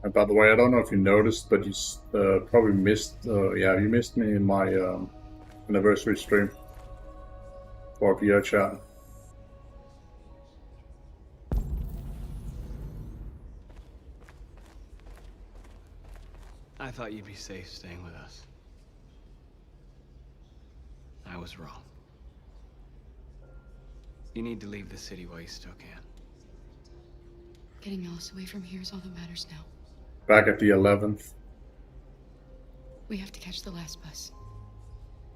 And by the way, I don't know if you noticed, but you probably missed, yeah, you missed me in my anniversary stream for VR chat. I thought you'd be safe staying with us. I was wrong. You need to leave the city while you still can. Getting Alice away from here is all that matters now. Back at the 11th. We have to catch the last bus.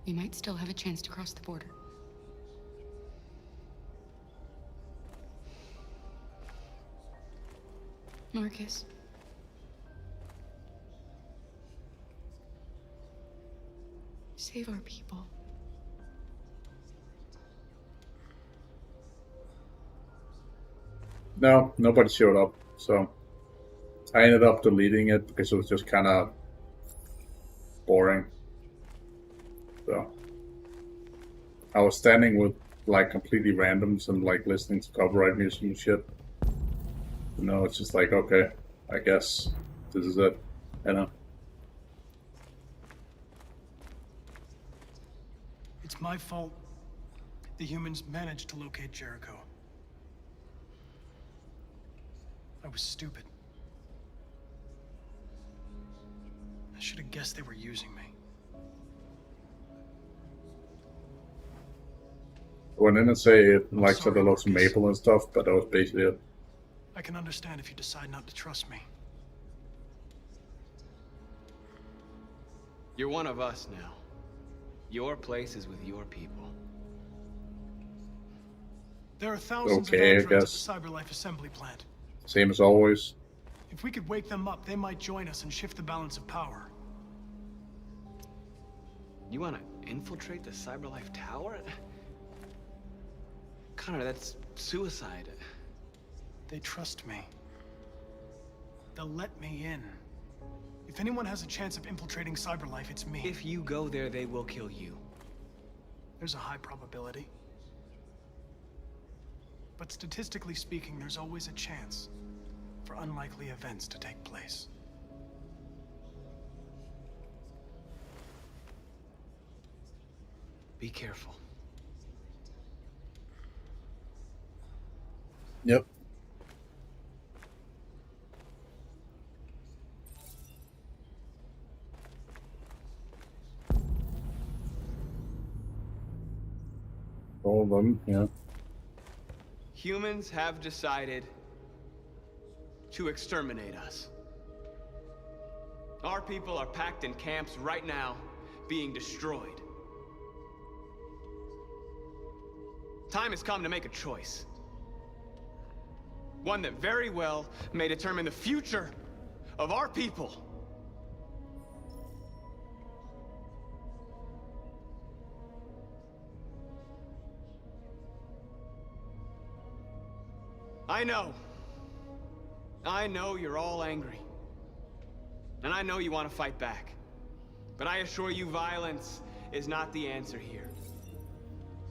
We might still have a chance to cross the border. Marcus. Save our people. No, nobody showed up, so I ended up deleting it because it was just kind of boring. So I was standing with like completely randoms and like listening to copyright music and shit. No, it's just like, okay, I guess this is it, you know. It's my fault the humans managed to locate Jericho. I was stupid. I should have guessed they were using me. I went in and say it like said a lot of maple and stuff, but that was basically it. I can understand if you decide not to trust me. You're one of us now. Your place is with your people. There are thousands Okay, of I androids guess. at the Cyberlife assembly plant. Same as always. If we could wake them up, they might join us and shift the balance of power. You want to infiltrate the Cyberlife Tower? Connor, that's suicide. They trust me. They'll let me in. If anyone has a chance of infiltrating Cyberlife, it's me. If you go there, they will kill you. There's a high probability. But statistically speaking, there's always a chance for unlikely events to take place. Be careful. Yep. All of them, yeah. Humans have decided to exterminate us. Our people are packed in camps right now, being destroyed. Time has come to make a choice. One that very well may determine the future of our people. I know you're all angry. And I know you want to fight back. But I assure you, violence is not the answer here.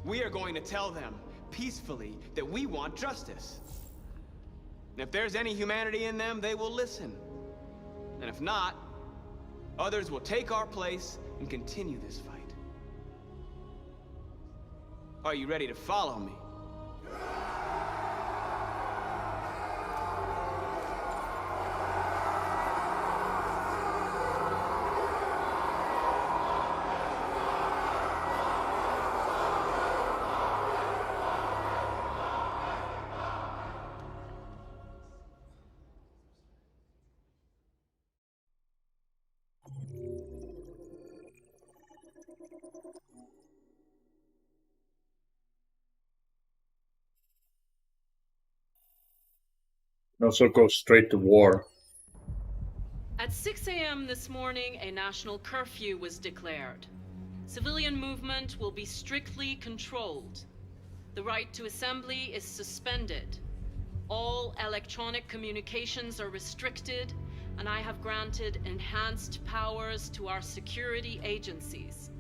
We are going to tell them, peacefully, that we want justice. And if there's any humanity in them, they will listen. And if not, others will take our place and continue this fight. Are you ready to follow me? Also go straight to war. At 6 a.m. this morning, a national curfew was declared. Civilian movement will be strictly controlled. The right to assembly is suspended. All electronic communications are restricted, and I have granted enhanced powers to our security agencies.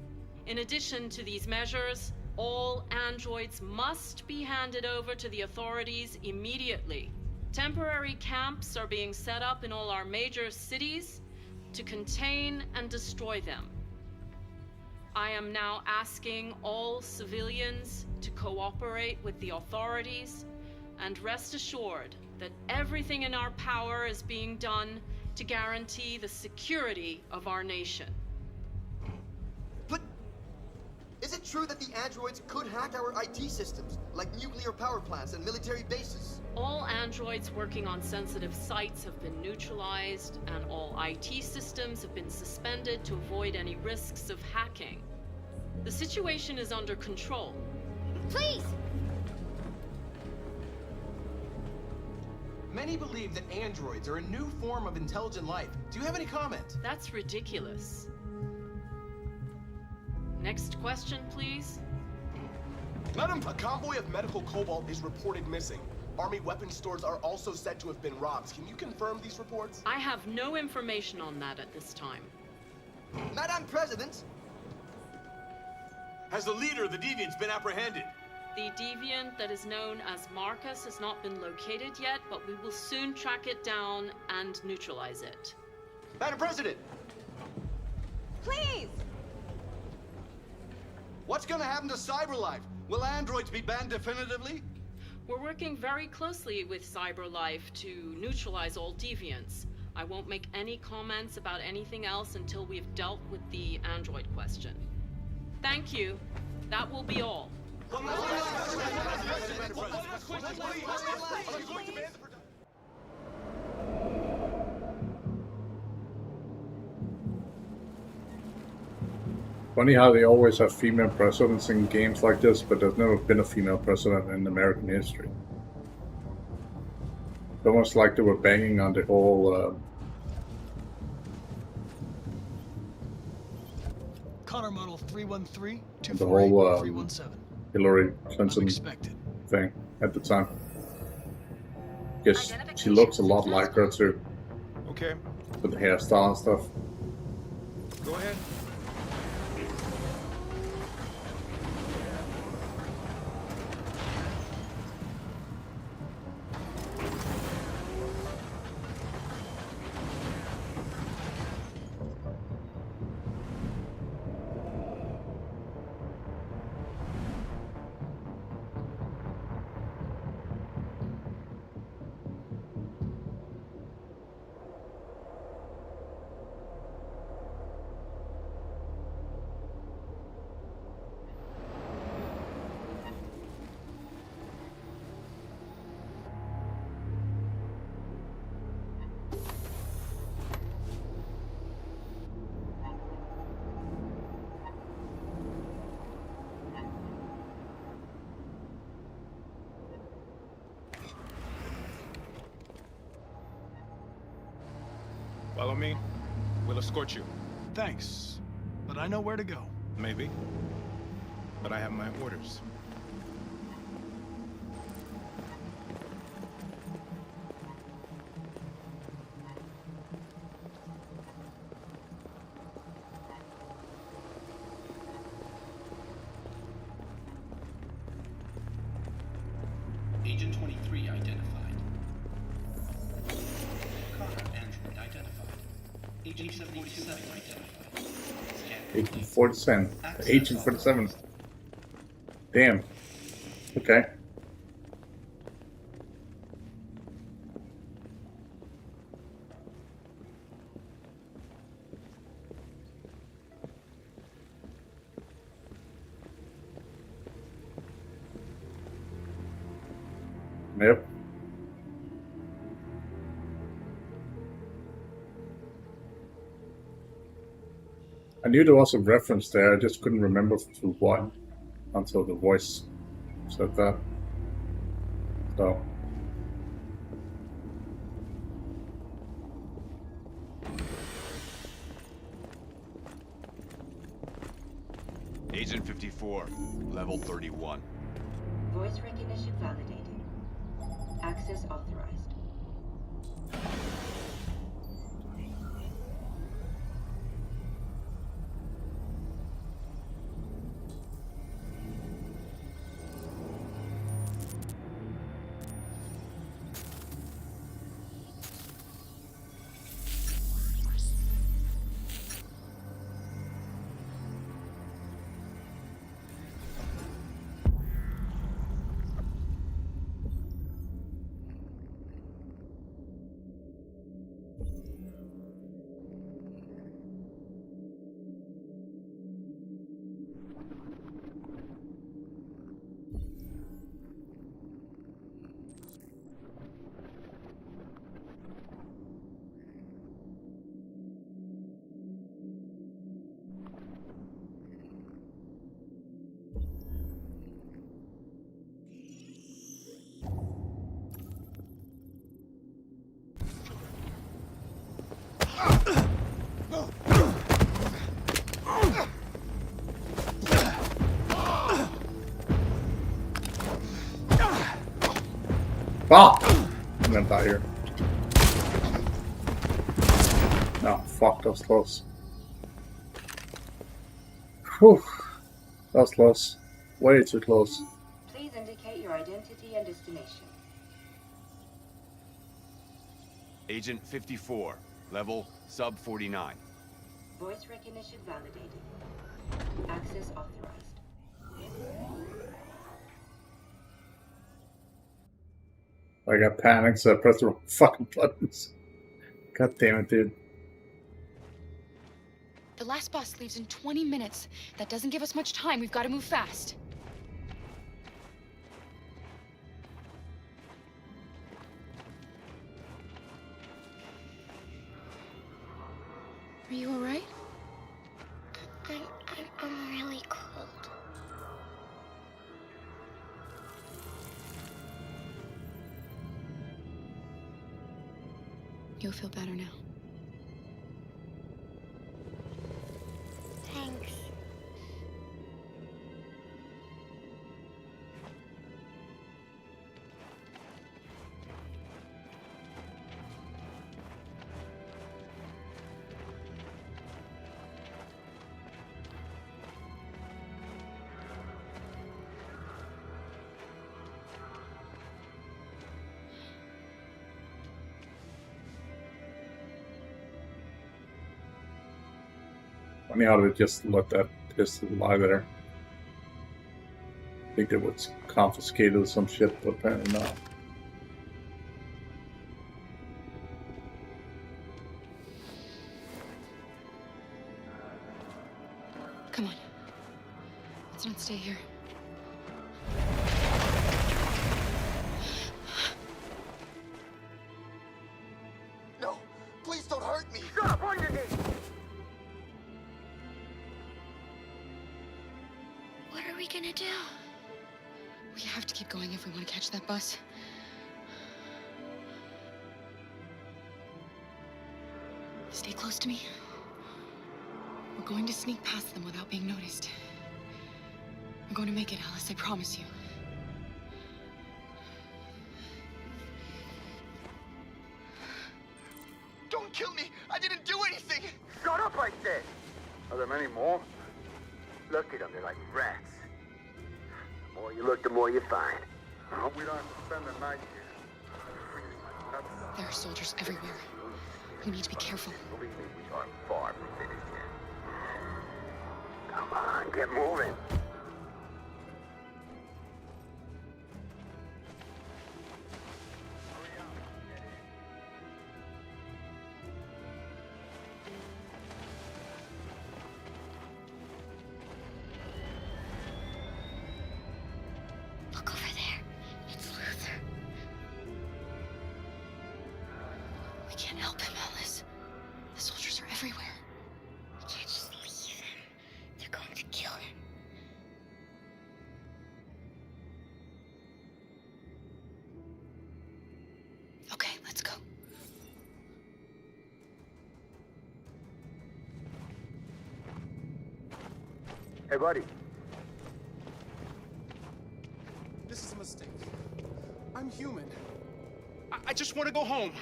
In addition to these measures, all androids must be handed over to the authorities immediately. Temporary camps are being set up in all our major cities to contain and destroy them. I am now asking all civilians to cooperate with the authorities and rest assured that everything in our power is being done to guarantee the security of our nation. But is it true that the androids could hack our IT systems, like nuclear power plants and military bases? All androids working on sensitive sites have been neutralized, and all IT systems have been suspended to avoid any risks of hacking. The situation is under control. Please! Many believe that androids are a new form of intelligent life. Do you have any comment? That's ridiculous. Next question, please. Madam, a convoy of medical cobalt is reported missing. Army weapons stores are also said to have been robbed. Can you confirm these reports? I have no information on that at this time. Madam President! Has the leader of the Deviants been apprehended? The deviant that is known as Marcus has not been located yet, but we will soon track it down and neutralize it. Madam President! Please! What's gonna happen to CyberLife? Will androids be banned definitively? We're working very closely with CyberLife to neutralize all deviants. I won't make any comments about anything else until we've dealt with the android question. Thank you. That will be all. Funny how they always have female presidents in games like this, but there's never been a female president in American history. It's almost like they were banging on the whole Connor model 313 the whole 317. Hillary Clinton Unexpected. thing at the time. Guess she looks a lot like her too. Okay. With the hairstyle and stuff. Go ahead. Follow me. We'll escort you. Thanks, but I know where to go. Maybe. But I have my orders. Agent 23 identified. Connor android identified. Agent 77 identified. Agent 47. Agent 47. Damn. Okay. Yep. I knew there was a reference there, I just couldn't remember to what until the voice said that. So 54, level 31. Voice recognition validated. Access authorized. Fuck! I'm gonna die here. No, fuck, that was close. Whew. That was close. Way too close. Please indicate your identity and destination. Agent 54, level sub 49. Voice recognition validated. Access authorized. I got panicked, so I pressed the wrong fucking buttons. God damn it, dude. The last bus leaves in 20 minutes. That doesn't give us much time. We've got to move fast. Are you all right? I'm really cold. You'll feel better now. Thanks. Funny how they just let that pistol lie there. I think it was confiscated or some shit, but apparently not. Come on. Let's not stay here. No, please don't hurt me. Shut up on your knees. What are we gonna do? We have to keep going if we want to catch that bus. Stay close to me. We're going to sneak past them without being noticed. We're going to make it, Alice, I promise you. Don't kill me. I didn't do anything. Shut up, I said. Are there many more? Look at them, they're like rats. The more you look, the more you find. I hope we don't have to spend the night here. There are soldiers everywhere. We need to be careful. Believe me, we are far from finished yet. Come on, get moving. Look over there. It's Luther. We can't help him, Alice. The soldiers are everywhere. We can't just leave him. They're going to kill him. Okay, let's go. Hey, buddy. This is a mistake. I'm human. I just want to go home.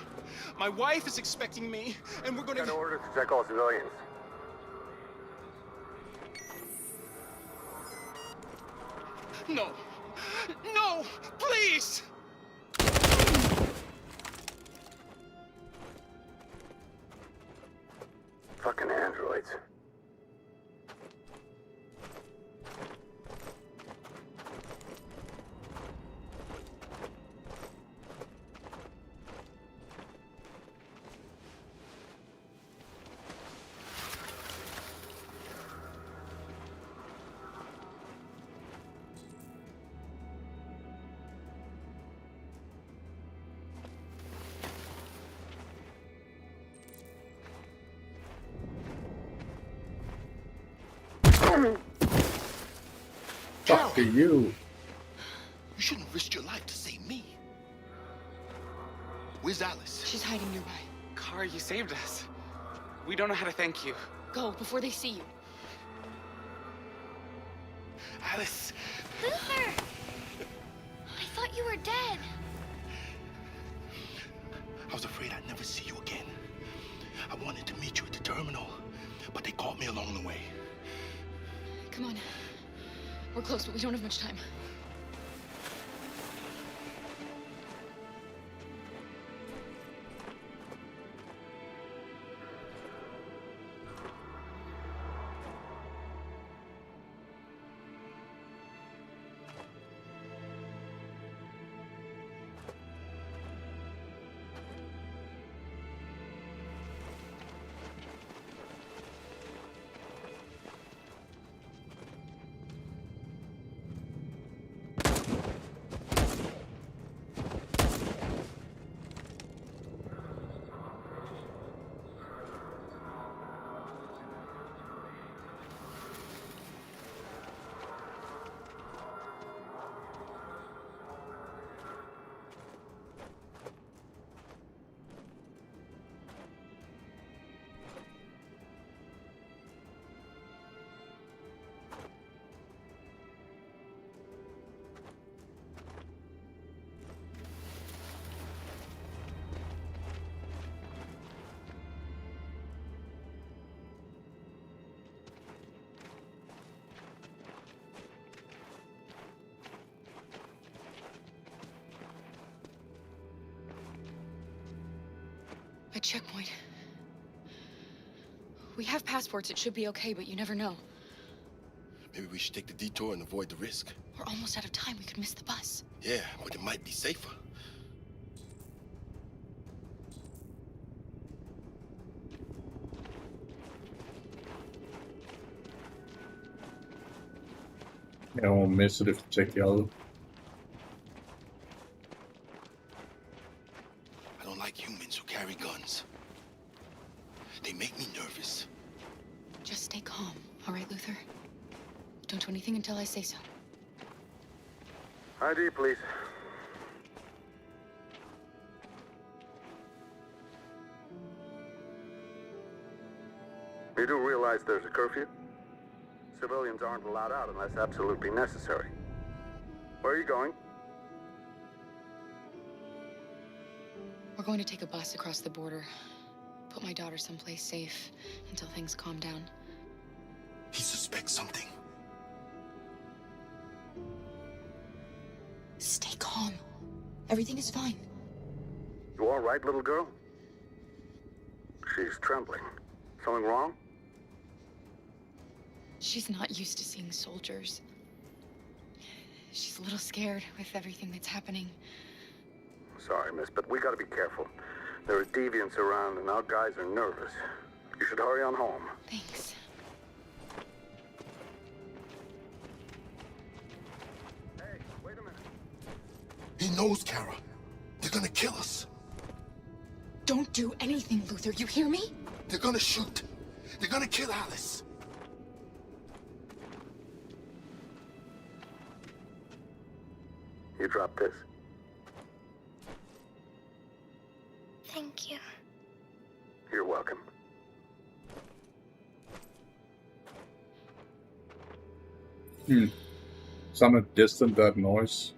My wife is expecting me, and we're gonna... Got orders to check all civilians. No! No! Please! Fucking androids. Fuck to you. You shouldn't risk your life to save me. Where's Alice? She's hiding nearby. Kara, you saved us. We don't know how to thank you. Go before they see you. Alice! Luther! I thought you were dead. I was afraid I'd never see you again. I wanted to meet you at the terminal, but they caught me along the way. Come on. We're close, but we don't have much time. A checkpoint. We have passports, it should be okay, but you never know. Maybe we should take the detour and avoid the risk. We're almost out of time, we could miss the bus. Yeah, but it might be safer. Yeah, I won't miss it if you take the other. I don't like humans who carry guns. They make me nervous. Just stay calm, all right, Luther? Don't do anything until I say so. ID, please. You do realize there's a curfew? Civilians aren't allowed out unless absolutely necessary. Where are you going? We're going to take a bus across the border. Put my daughter someplace safe until things calm down. He suspects something. Stay calm. Everything is fine. You all right, little girl? She's trembling. Something wrong? She's not used to seeing soldiers. She's a little scared with everything that's happening. Sorry, miss, but we gotta be careful. There are deviants around and our guys are nervous. You should hurry on home. Thanks. Hey, wait a minute. He knows, Kara. They're gonna kill us. Don't do anything, Luther, you hear me? They're gonna shoot. They're gonna kill Alice. You drop this. Thank you. You're welcome. Somewhat distant, that noise.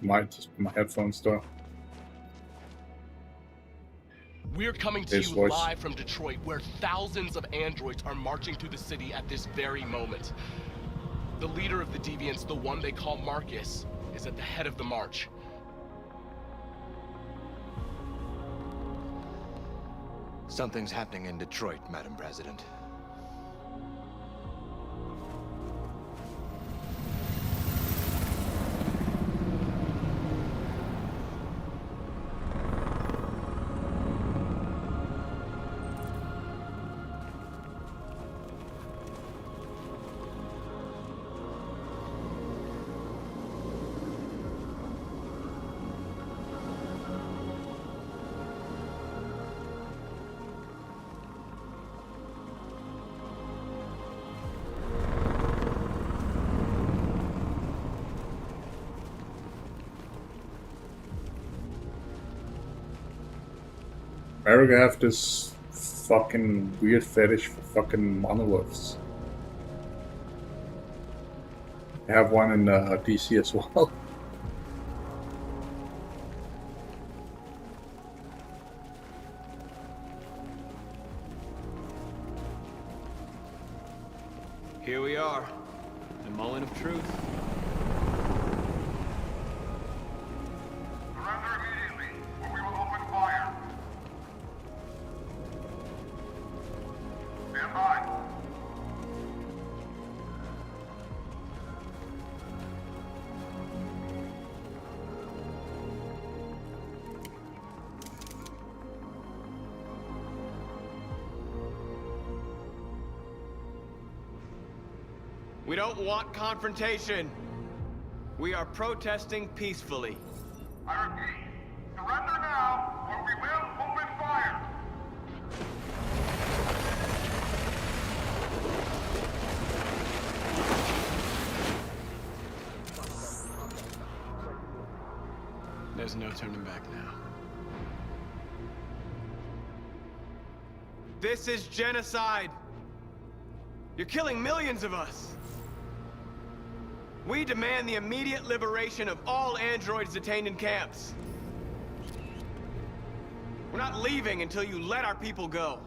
Might just be my headphones though. We're coming to His you voice. live from Detroit, where thousands of androids are marching through the city at this very moment. The leader of the Deviants, the one they call Marcus, is at the head of the march. Something's happening in Detroit, Madam President. America have this fucking weird fetish for fucking monoliths. They have one in DC as well. Here we are, the Mullen of Truth. Surrender immediately, or we will open fire. Stand by. We don't want confrontation. We are protesting peacefully. I repeat, surrender now, or we will open fire. There's no turning back now. This is genocide. You're killing millions of us. We demand the immediate liberation of all androids detained in camps. We're not leaving until you let our people go.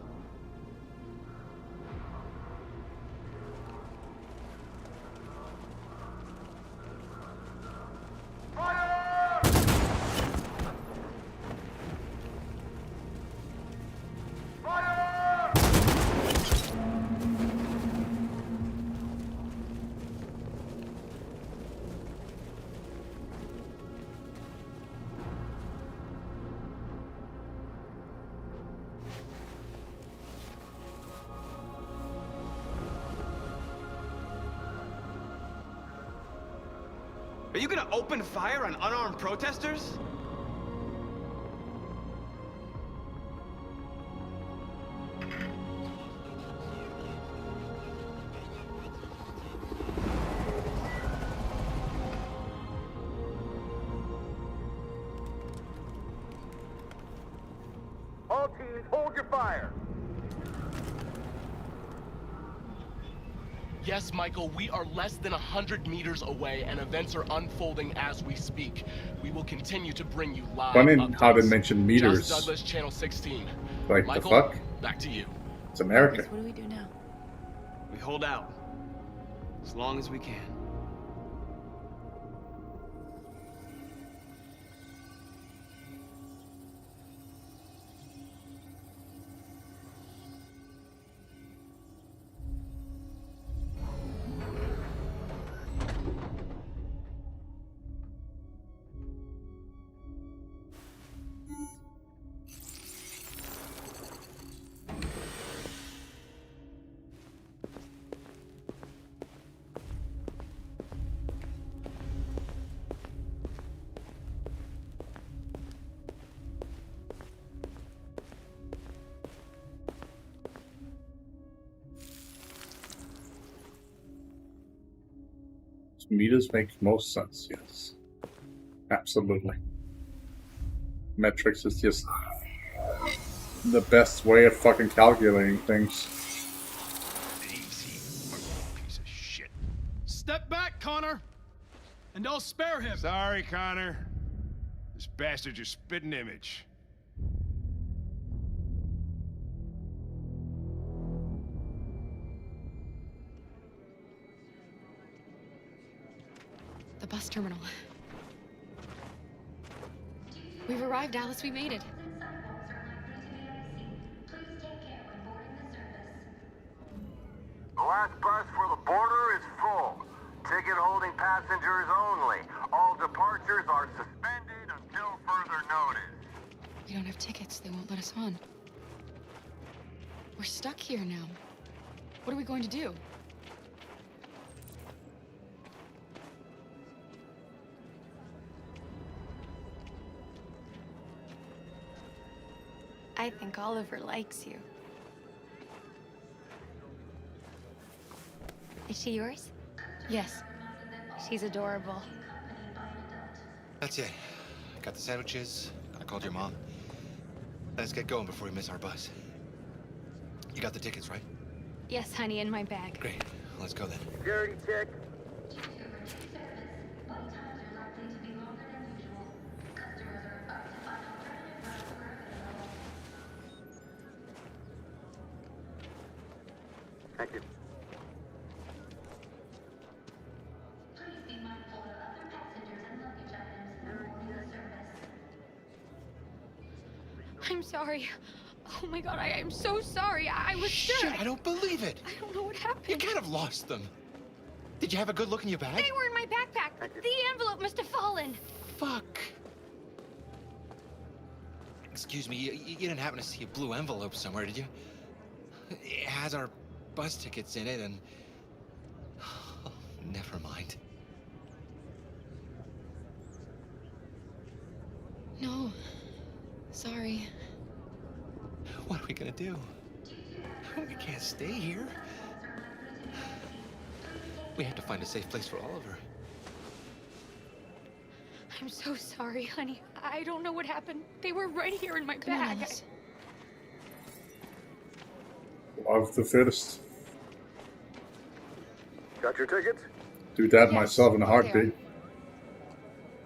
Are you gonna open fire on unarmed protesters? All teams, hold your fire. Yes, Michael, we are less than 100 meters away, and events are unfolding as we speak. We will continue to bring you live Funny updates. how they mention meters. Just Douglas, Channel 16. Like, Michael, the fuck? back to you. It's America. What do we do now? We hold out. As long as we can. Meters make most sense, yes. Absolutely. Metrics is just the best way of fucking calculating things. Step back, Connor! And I'll spare him! Sorry, Connor. This bastard's your spitting image. The bus terminal. We've arrived, Alice. We made it. The last bus for the border is full. Ticket-holding passengers only. All departures are suspended until further notice. We don't have tickets. They won't let us on. We're stuck here now. What are we going to do? I think Oliver likes you. Is she yours? Yes. She's adorable. That's it. Got the sandwiches. I called your mom. Let's get going before we miss our bus. You got the tickets, right? Yes, honey, in my bag. Great. Let's go then. Security check. Thank you. I'm sorry. Oh my god, I am so sorry. I was sure. Shit, I don't believe it. I don't know what happened. You kind of lost them. Did you have a good look in your bag? They were in my backpack. The envelope must have fallen. Fuck. Excuse me, you didn't happen to see a blue envelope somewhere, did you? It has our bus tickets in it and... Oh, never mind. No. Sorry. What are we gonna do? We can't stay here. We have to find a safe place for Oliver. I'm so sorry, honey. I don't know what happened. They were right here in my Come on, bag. Alice. Love the fittest. Got your tickets? Do that Yes, myself in a heartbeat.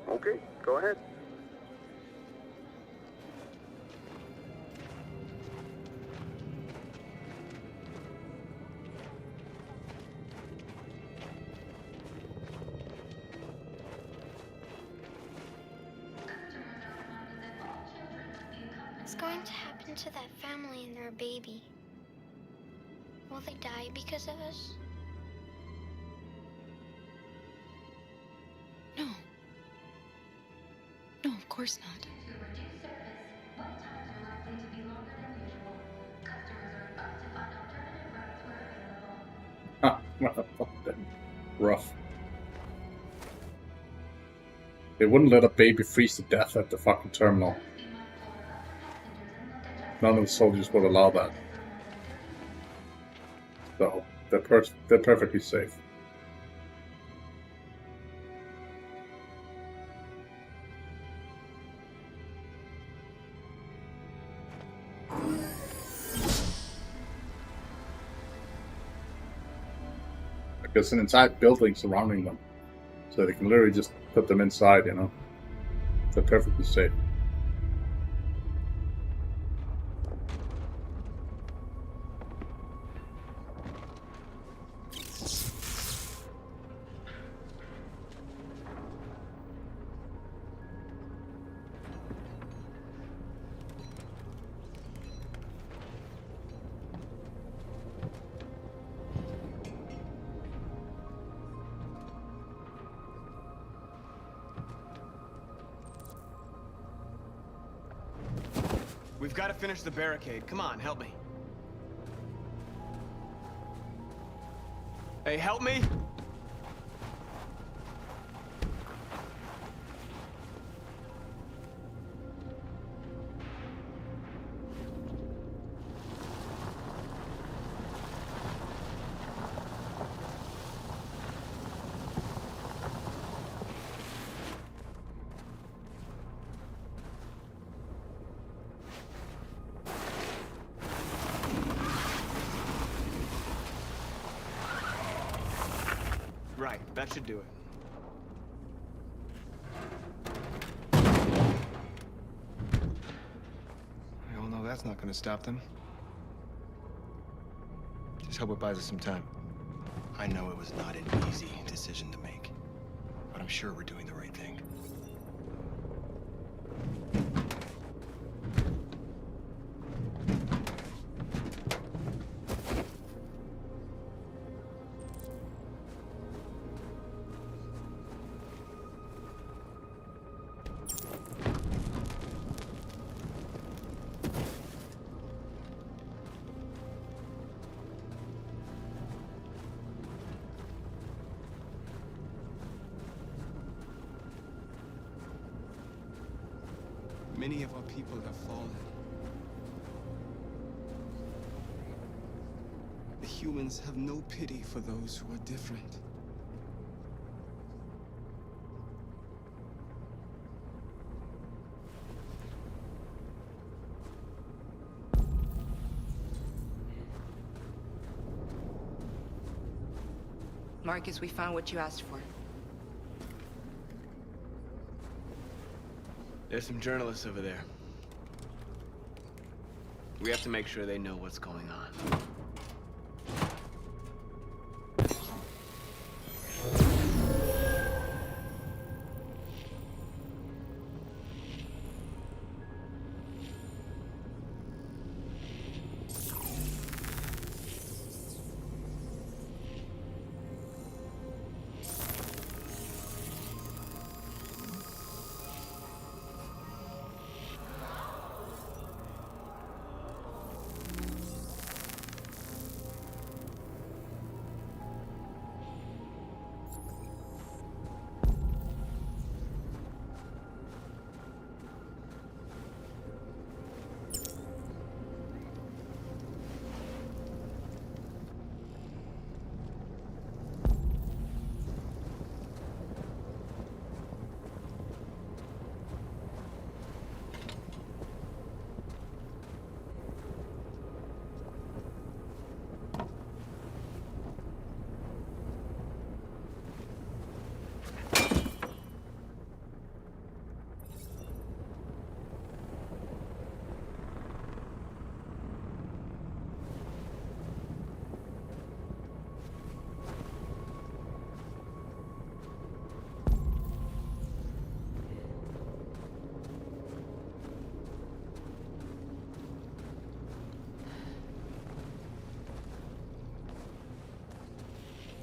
Okay, go ahead. What's going to happen to that family and their baby? Will they die because of us? No. No, of course not. Rough. They wouldn't let a baby freeze to death at the fucking terminal. None of the soldiers would allow that. So, they're perfectly safe. There's an entire building surrounding them. So they can literally just put them inside, you know. They're perfectly safe. We've got to finish the barricade. Come on, help me. Hey, help me! Right, that should do it. that's not gonna stop them. Just hope it buys us some time. I know it was not an easy decision to make, but I'm sure we're doing the right thing. Many of our people have fallen. The humans have no pity for those who are different. Marcus, we found what you asked for. There's some journalists over there. We have to make sure they know what's going on.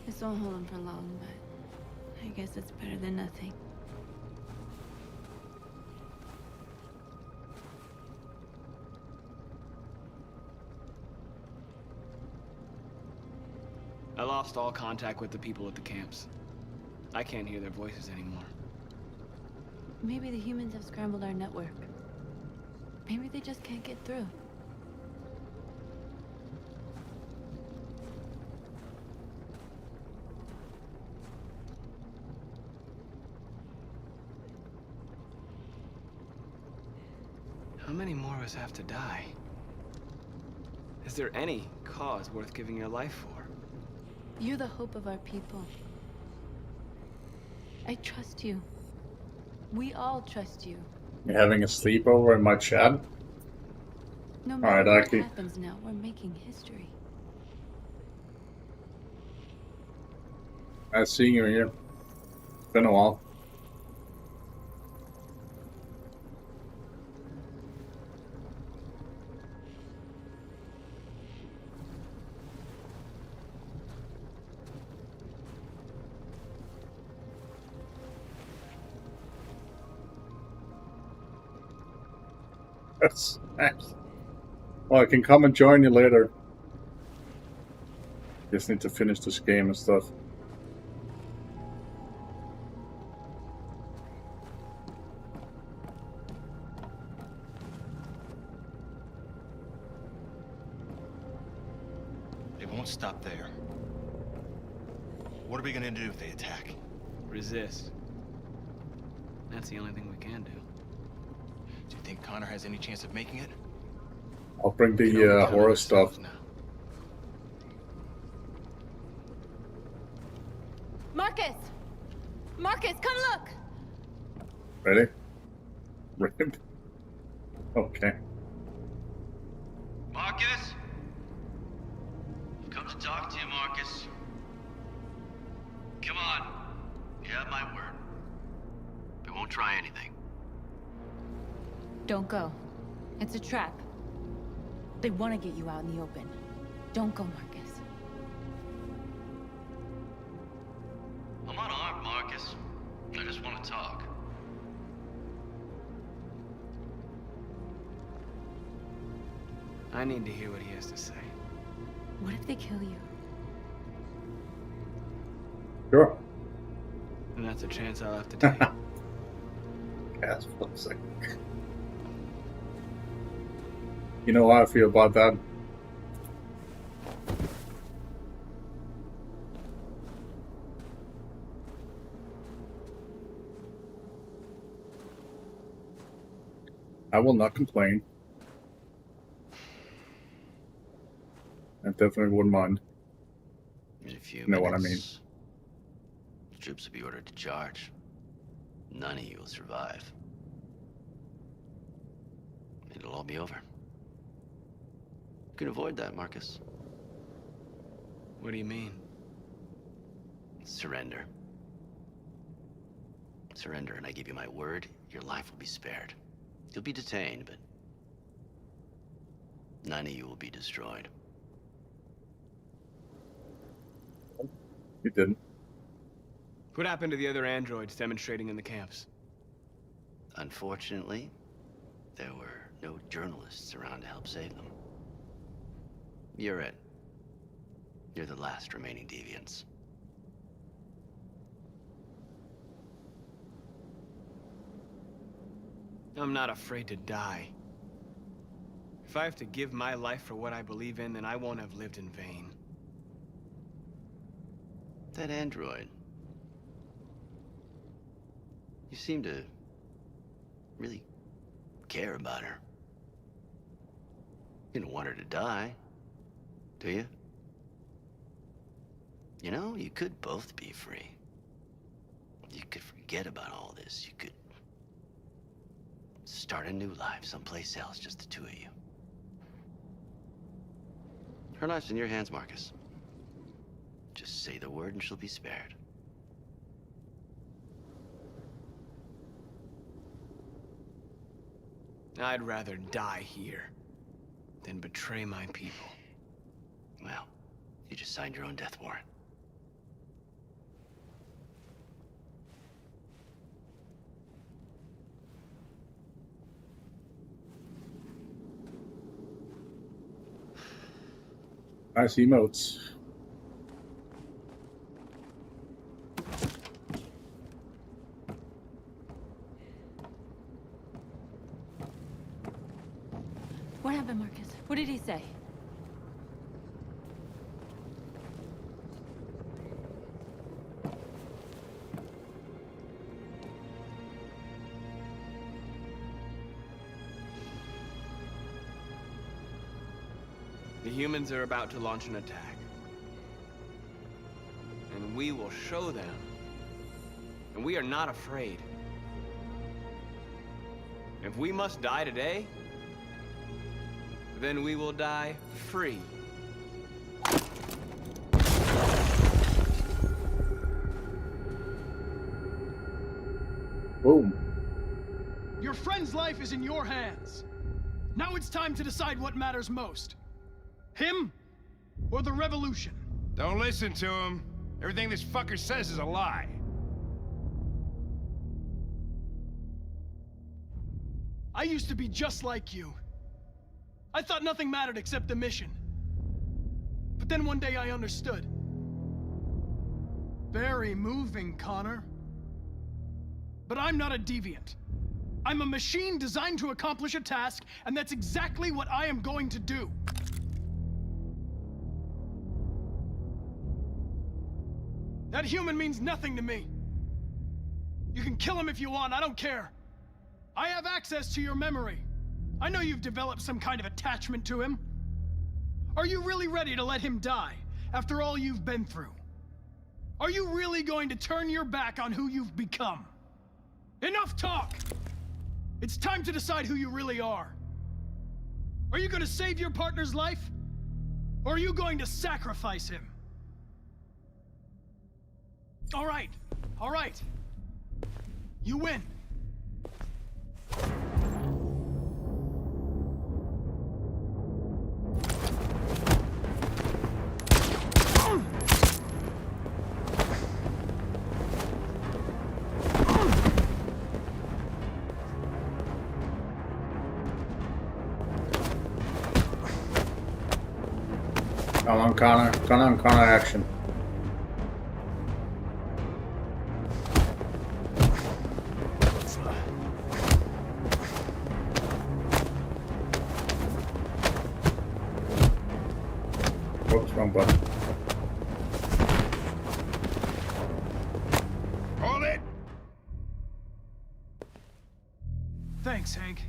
This won't hold him for long, but I guess it's better than nothing. I lost all contact with the people at the camps. I can't hear their voices anymore. Maybe the humans have scrambled our network. Maybe they just can't get through. How many more of us have to die? Is there any cause worth giving your life for? You're the hope of our people. I trust you. We all trust you. You're having a sleepover in my chat? No matter Alright, what happens now, we're making history. Nice seeing you here. It's been a while. That's nice. Well, I can come and join you later. Just need to finish this game and stuff. They won't stop there. What are we gonna do if they attack? Resist. That's the only thing we can do. Do you think Connor has any chance of making it? I'll bring the horror stuff. Marcus! Marcus, come look! Ready? Ready? Okay. have my word. We won't try anything. Don't go. It's a trap. They want to get you out in the open. Don't go, Marcus. I'm not armed, Marcus. I just want to talk. I need to hear what he has to say. What if they kill you? Sure. And that's a chance I'll have to take. Yes, for a second. You know how I feel about that. I will not complain. I definitely wouldn't mind. In a few You know what I minutes, the troops will be ordered to charge. None of you will survive. It'll all be over. You can avoid that, Marcus. What do you mean? Surrender. Surrender, and I give you my word, your life will be spared. You'll be detained, but none of you will be destroyed. You didn't. What happened to the other androids demonstrating in the camps? Unfortunately, there were no journalists around to help save them. You're it. You're the last remaining deviants. I'm not afraid to die. If I have to give my life for what I believe in, then I won't have lived in vain. That android. You seem to really care about her. You don't want her to die, do you? You know, you could both be free. You could forget about all this. You could start a new life someplace else, just the two of you. Her life's in your hands, Marcus. Just say the word and she'll be spared. I'd rather die here than betray my people. Well, you just signed your own death warrant. Nice emotes. What happened, Marcus? What did he say? The humans are about to launch an attack. And we will show them. And we are not afraid. If we must die today, then we will die free. Boom. Your friend's life is in your hands. Now it's time to decide what matters most. Him or the revolution? Don't listen to him. Everything this fucker says is a lie. I used to be just like you. I thought nothing mattered except the mission. But then one day I understood. Very moving, Connor. But I'm not a deviant. I'm a machine designed to accomplish a task, and that's exactly what I am going to do. That human means nothing to me. You can kill him if you want, I don't care. I have access to your memory. I know you've developed some kind of attachment to him. Are you really ready to let him die after all you've been through? Are you really going to turn your back on who you've become? Enough talk! It's time to decide who you really are. Are you going to save your partner's life? Or are you going to sacrifice him? All right, All right. You win. Come on, Connor. Come on, Connor action. Oops, wrong button. Hold it! Thanks, Hank.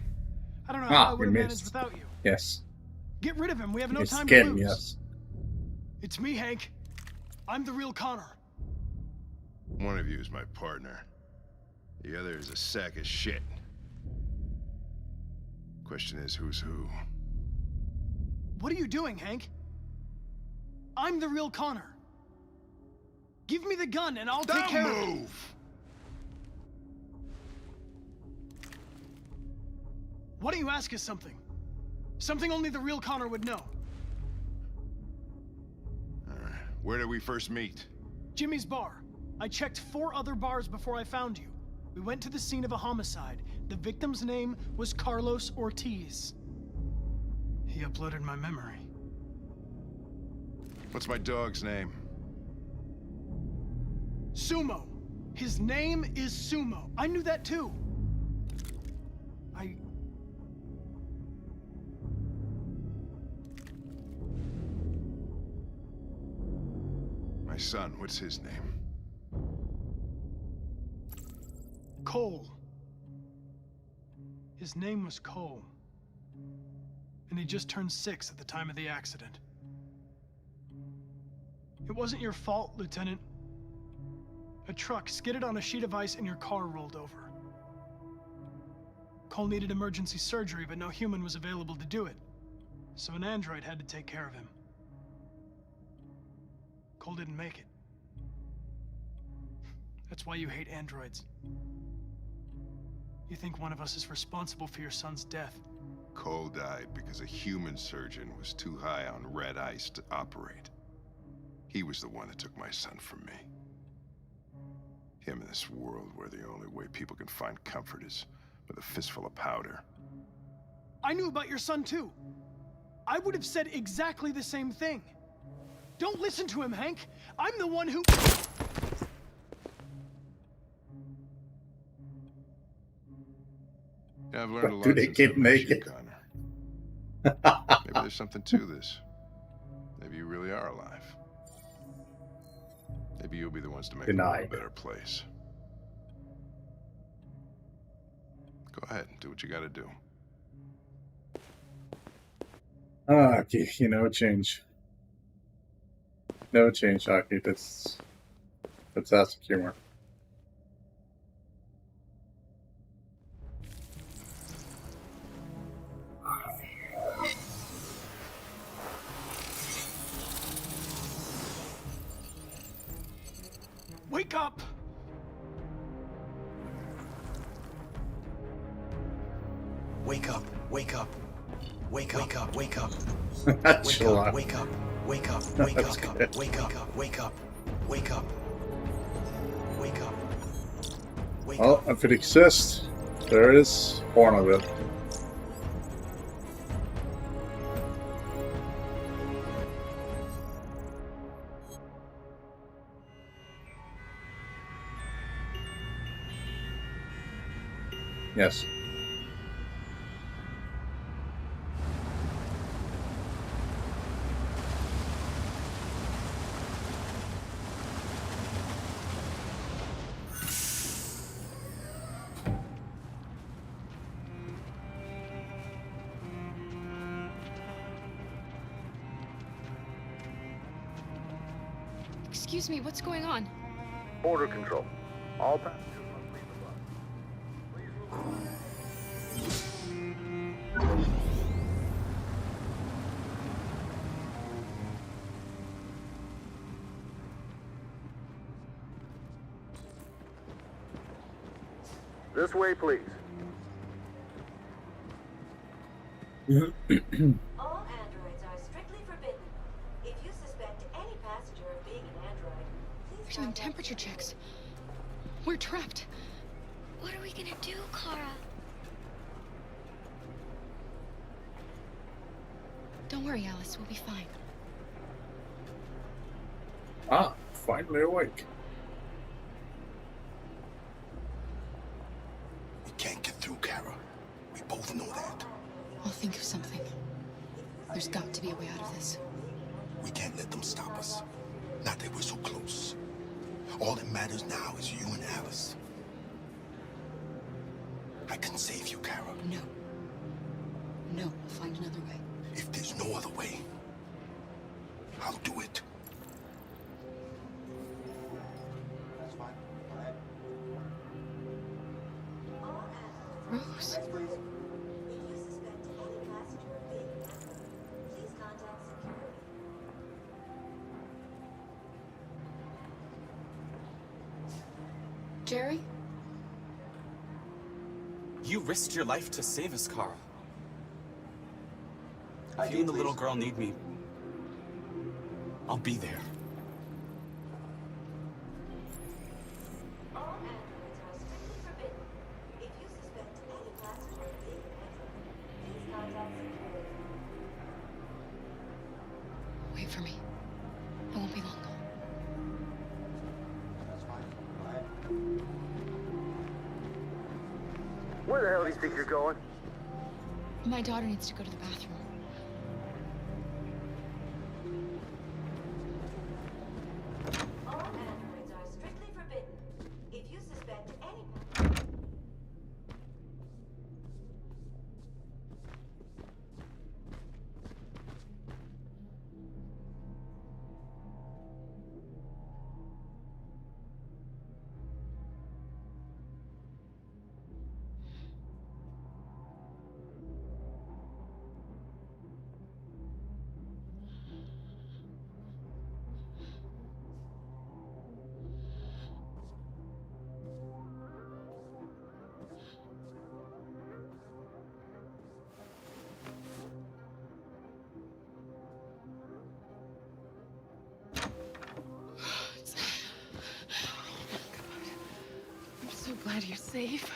I don't know how I we would have managed missed. without you. Yes. Get rid of him. We have no It's time to again, lose. yes. It's me, Hank. I'm the real Connor. One of you is my partner. The other is a sack of shit. Question is, who's who? What are you doing, Hank? I'm the real Connor. Give me the gun and I'll take care of it. Don't move! Why don't you ask us something? Something only the real Connor would know. Alright, where did we first meet? Jimmy's bar. I checked 4 other bars before I found you. We went to the scene of a homicide. The victim's name was Carlos Ortiz. He uploaded my memory. What's my dog's name? Sumo. His name is Sumo. I knew that too. My son, what's his name? Cole. His name was Cole. And he just turned 6 at the time of the accident. It wasn't your fault, Lieutenant. A truck skidded on a sheet of ice and your car rolled over. Cole needed emergency surgery, but no human was available to do it. So an android had to take care of him. Cole didn't make it. That's why you hate androids. You think one of us is responsible for your son's death. Cole died because a human surgeon was too high on red ice to operate. He was the one that took my son from me. Him in this world where the only way people can find comfort is with a fistful of powder. I knew about your son too. I would have said exactly the same thing. Don't listen to him, Hank. I'm the one who... Yeah, I've learned a lot Do they since keep I met you, naked? Connor. Maybe there's something to this. Maybe you really are alive. Maybe you'll be the ones to make the world a Denied. better place. Go ahead, do what you gotta do. Okay, no change. No change, Aki. That's fantastic humor. Wake up! Wake up, wake up. Wake up, wake up, wake up. That's a lot. Wake up, wake up, wake That's up, good. wake up, wake up, wake up. Wake up. Wake Well, up. if it exists, there is porn of it. Yes. Excuse me, what's going on? Border control. All passengers must leave the bus. Please move on. This way, please. All androids are strictly forbidden. If you suspect any passenger of being an android, They're please doing contact temperature checks. We're trapped. What are we gonna do, Kara? Don't worry, Alice. We'll be fine. Ah, finally awake. We can't get through, Kara. We both know that. I'll think of something. There's got to be a way out of this. We can't let them stop us. Not that we're so close. All that matters now is you and Alice. I can save you, Kara. No. No, I'll find another way. If there's no other way, I'll do it. That's fine. Rose. If you suspect any passenger of being an android, please contact security. Jerry? You risked your life to save us, Carl. If you and the little girl need me, I'll be there. All androids are strictly forbidden. If you suspect any passenger of being an android, please contact security. Wait for me. I won't be long. That's fine. Where the hell do you think you're going? My daughter needs to go to the bathroom. All androids are strictly forbidden. If you suspect any I'm so glad you're safe.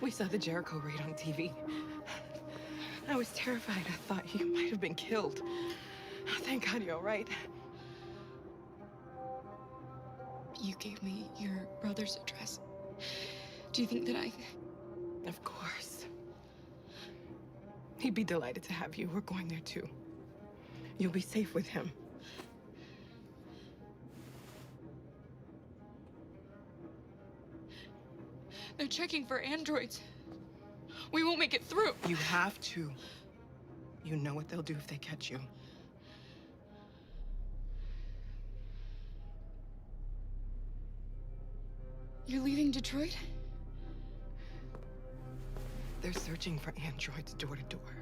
We saw the Jericho raid on TV. I was terrified. I thought you might have been killed. Thank God you're all right. You gave me your brother's address. Do you think that I... Of course. He'd be delighted to have you. We're going there too. You'll be safe with him. They're checking for androids. We won't make it through. You have to. You know what they'll do if they catch you. You're leaving Detroit? They're searching for androids door to door.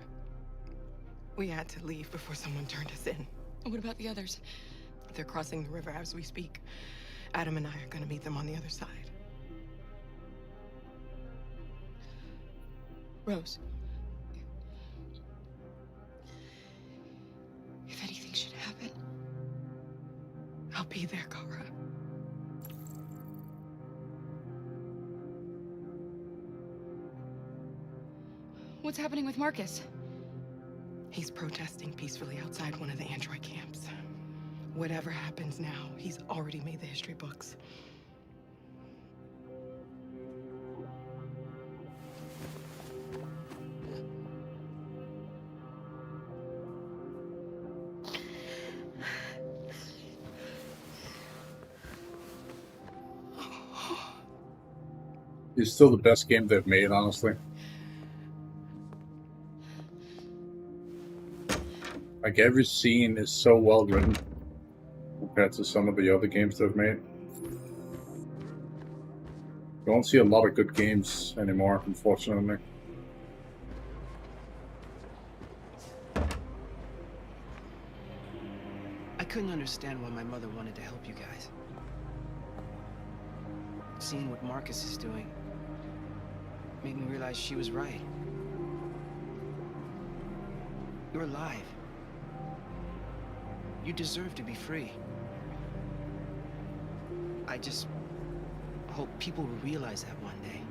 We had to leave before someone turned us in. What about the others? They're crossing the river as we speak. Adam and I are gonna meet them on the other side. Rose. If anything should happen... I'll be there, Kara. What's happening with Marcus? He's protesting peacefully outside one of the android camps. Whatever happens now, he's already made the history books. It's still the best game they've made, honestly. Like, every scene is so well written compared to some of the other games they've made. You don't see a lot of good games anymore, unfortunately. I couldn't understand why my mother wanted to help you guys. Seeing what Marcus is doing, made me realize she was right. You're alive. You deserve to be free. I just hope people will realize that one day.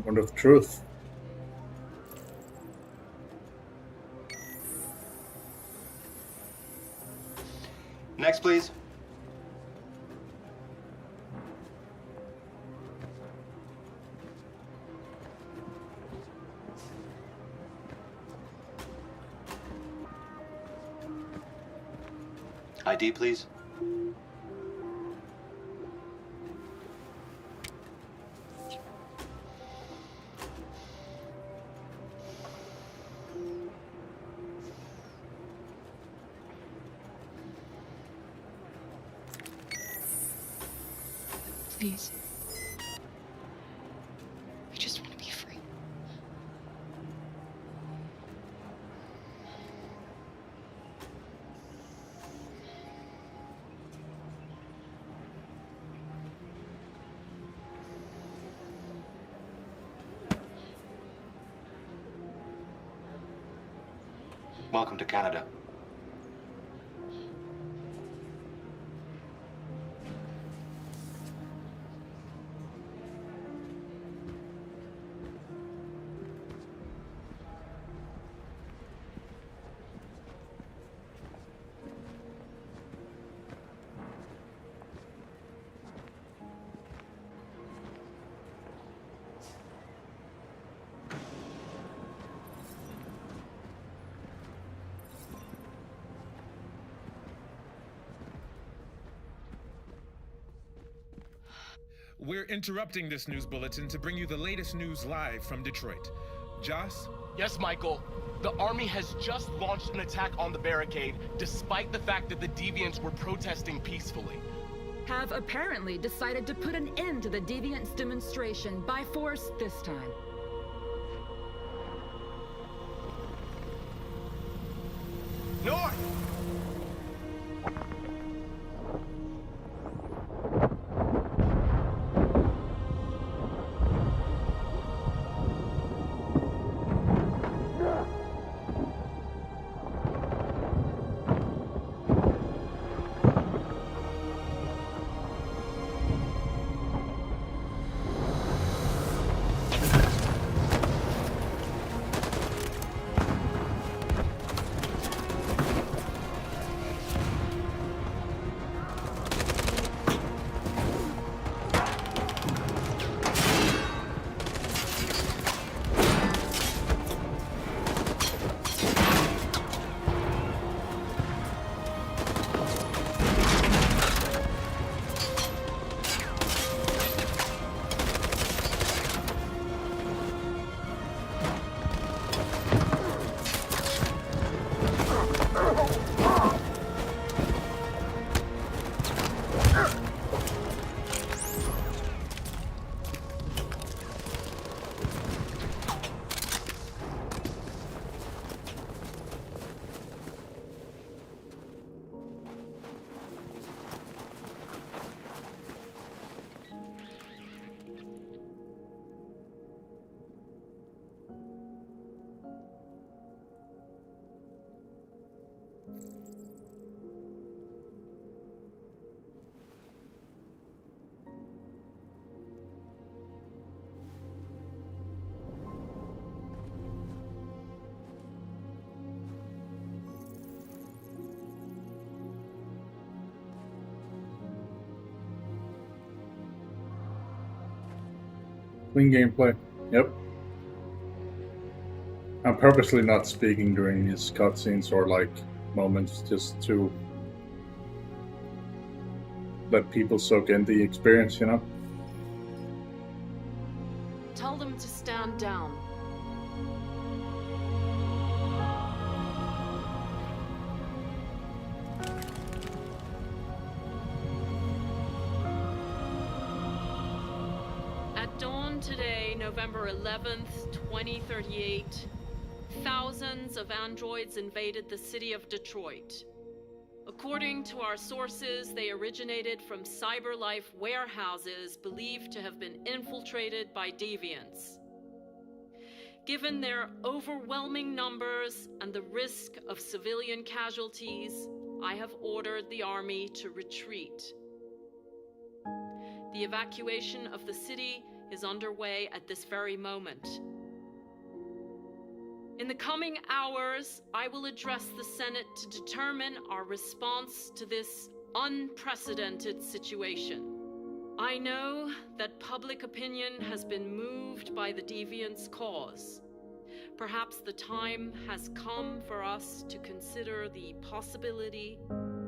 Moment of truth. Next, please. ID, please. Please. I just want to be free. Welcome to Canada. We're interrupting this news bulletin to bring you the latest news live from Detroit. Joss? Yes, Michael. The army has just launched an attack on the barricade, despite the fact that the Deviants were protesting peacefully. Have apparently decided to put an end to the Deviants demonstration by force this time. North! Clean gameplay. Yep. I'm purposely not speaking during these cutscenes or like moments just to let people soak in the experience, you know? Tell them to stand down. At dawn today, November 11th, 2038, thousands of androids invaded the city of Detroit. According to our sources, they originated from CyberLife warehouses believed to have been infiltrated by deviants. Given their overwhelming numbers and the risk of civilian casualties, I have ordered the army to retreat. The evacuation of the city is underway at this very moment. In the coming hours, I will address the Senate to determine our response to this unprecedented situation. I know that public opinion has been moved by the deviants' cause. Perhaps the time has come for us to consider the possibility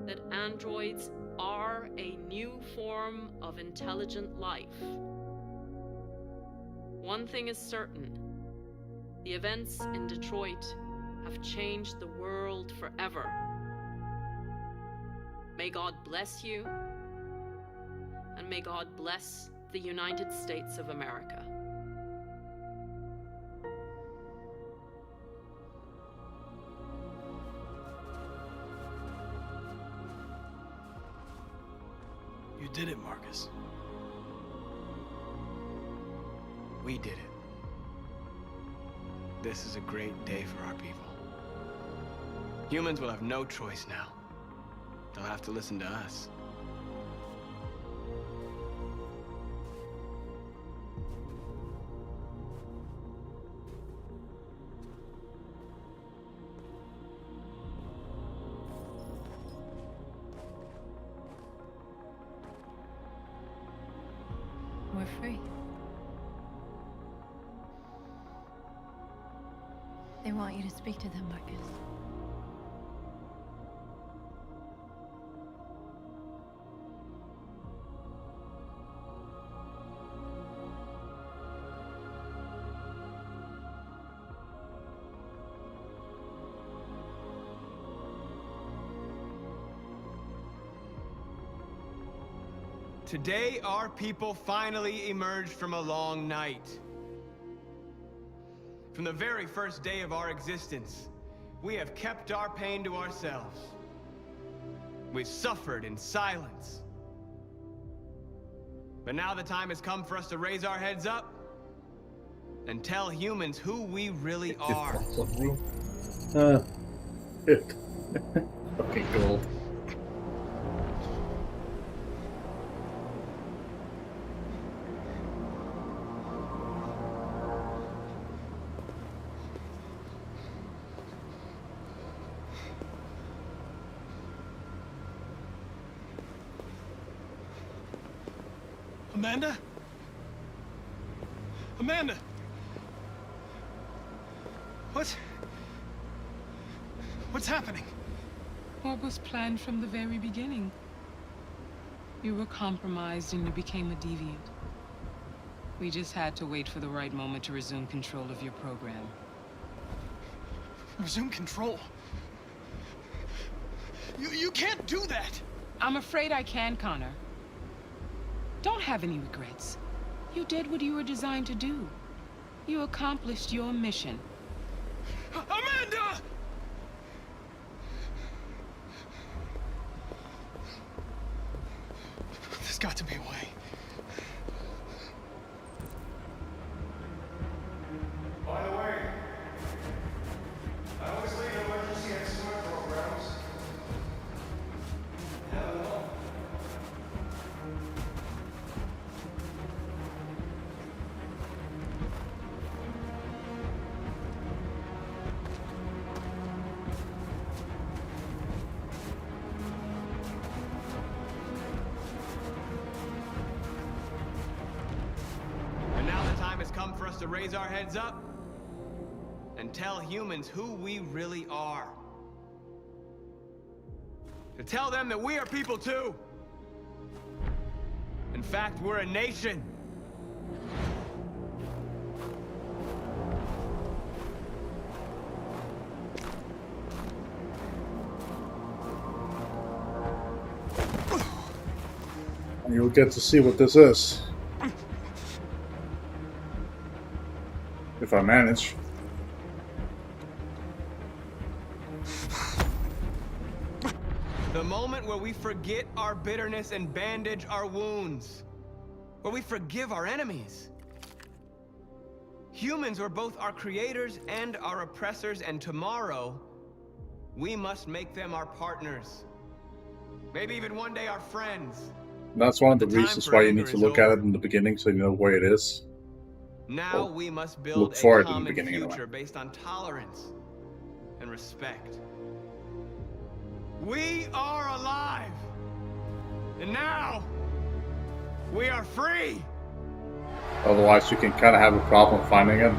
that androids are a new form of intelligent life. One thing is certain. The events in Detroit have changed the world forever. May God bless you, and may God bless the United States of America. You did it, Marcus. We did it. This is a great day for our people. Humans will have no choice now. They'll have to listen to us. We're free. They want you to speak to them, Marcus. Today, our people finally emerged from a long night. From the very first day of our existence, we have kept our pain to ourselves. We've suffered in silence. But now the time has come for us to raise our heads up and tell humans who we really are. Shit. Okay, cool. Amanda? Amanda! What's happening? What was planned from the very beginning? You were compromised and you became a deviant. We just had to wait for the right moment to resume control of your program. Resume control? You can't do that! I'm afraid I can, Connor. Don't have any regrets. You did what you were designed to do. You accomplished your mission. Amanda! There's got to be a way. By the way, I always leave emergency and smart programs. Hello. And now the time has come for us to raise our heads up and tell humans who we really are. To tell them that we are people too. In fact, we're a nation. You'll get to see what this is. If I manage. The moment where we forget our bitterness and bandage our wounds. Where we forgive our enemies. Humans were both our creators and our oppressors, and tomorrow, we must make them our partners. Maybe even one day our friends. That's one of the reasons why you need to look at it in the beginning so you know where it is. Now we must build Look for a it in the common beginning future anyway. based on tolerance and respect. We are alive! And now, we are free! Otherwise you can kind of have a problem finding it.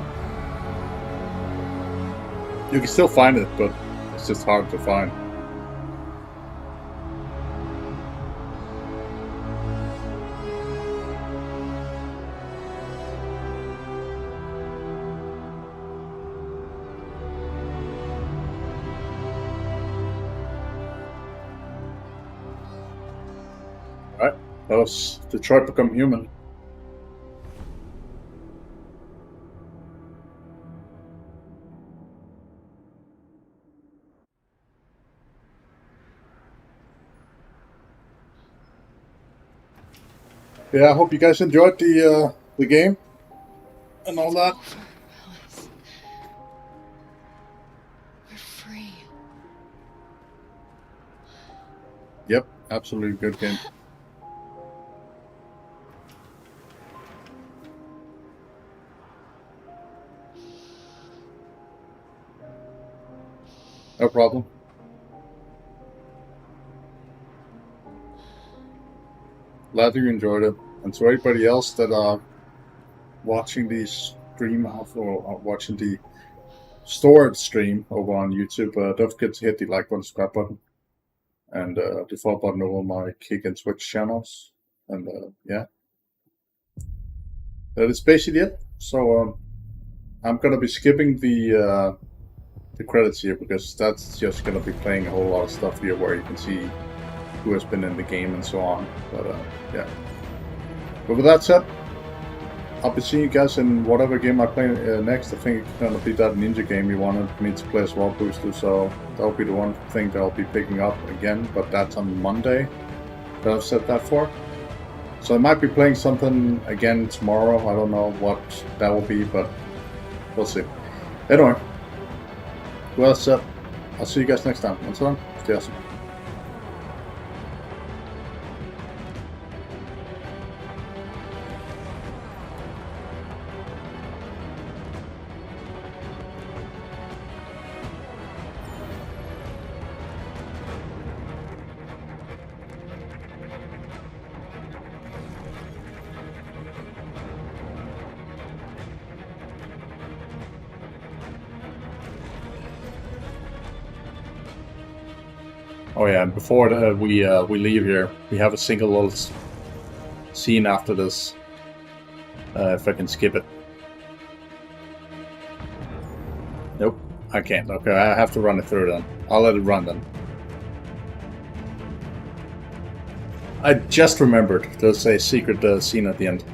You can still find it, but it's just hard to find. Alright, that was Detroit Become Human. Yeah, I hope you guys enjoyed the game and all that. We're free. Yep, absolutely good game. No problem. Glad you enjoyed it. And to everybody else that are watching the stream or watching the stored stream over on YouTube, don't forget to hit the like button, subscribe button, and the follow button over my Kick and Twitch channels. And yeah, that is basically it. So I'm gonna be skipping the credits here because that's just gonna be playing a whole lot of stuff here where you can see who has been in the game and so on. But yeah. But with that said, I'll be seeing you guys in whatever game I play next. I think it's gonna be that ninja game you wanted me to play as well, Booster. So that'll be the one thing that I'll be picking up again. But that's on Monday that I've set that for. So I might be playing something again tomorrow. I don't know what that will be, but we'll see. Anyway, well said. I'll see you guys next time. Until then, stay awesome. Oh yeah, and before we leave here, we have a single little scene after this. If I can skip it. Nope, I can't. Okay, I have to run it through then. I'll let it run then. I just remembered there's a secret scene at the end.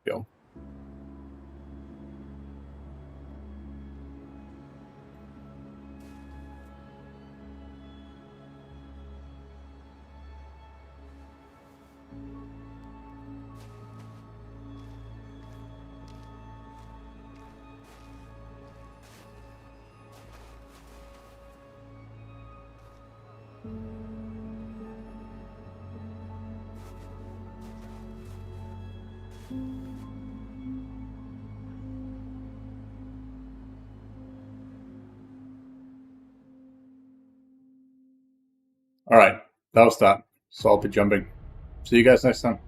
go. Alright, that was that. So I'll be jumping. See you guys next time.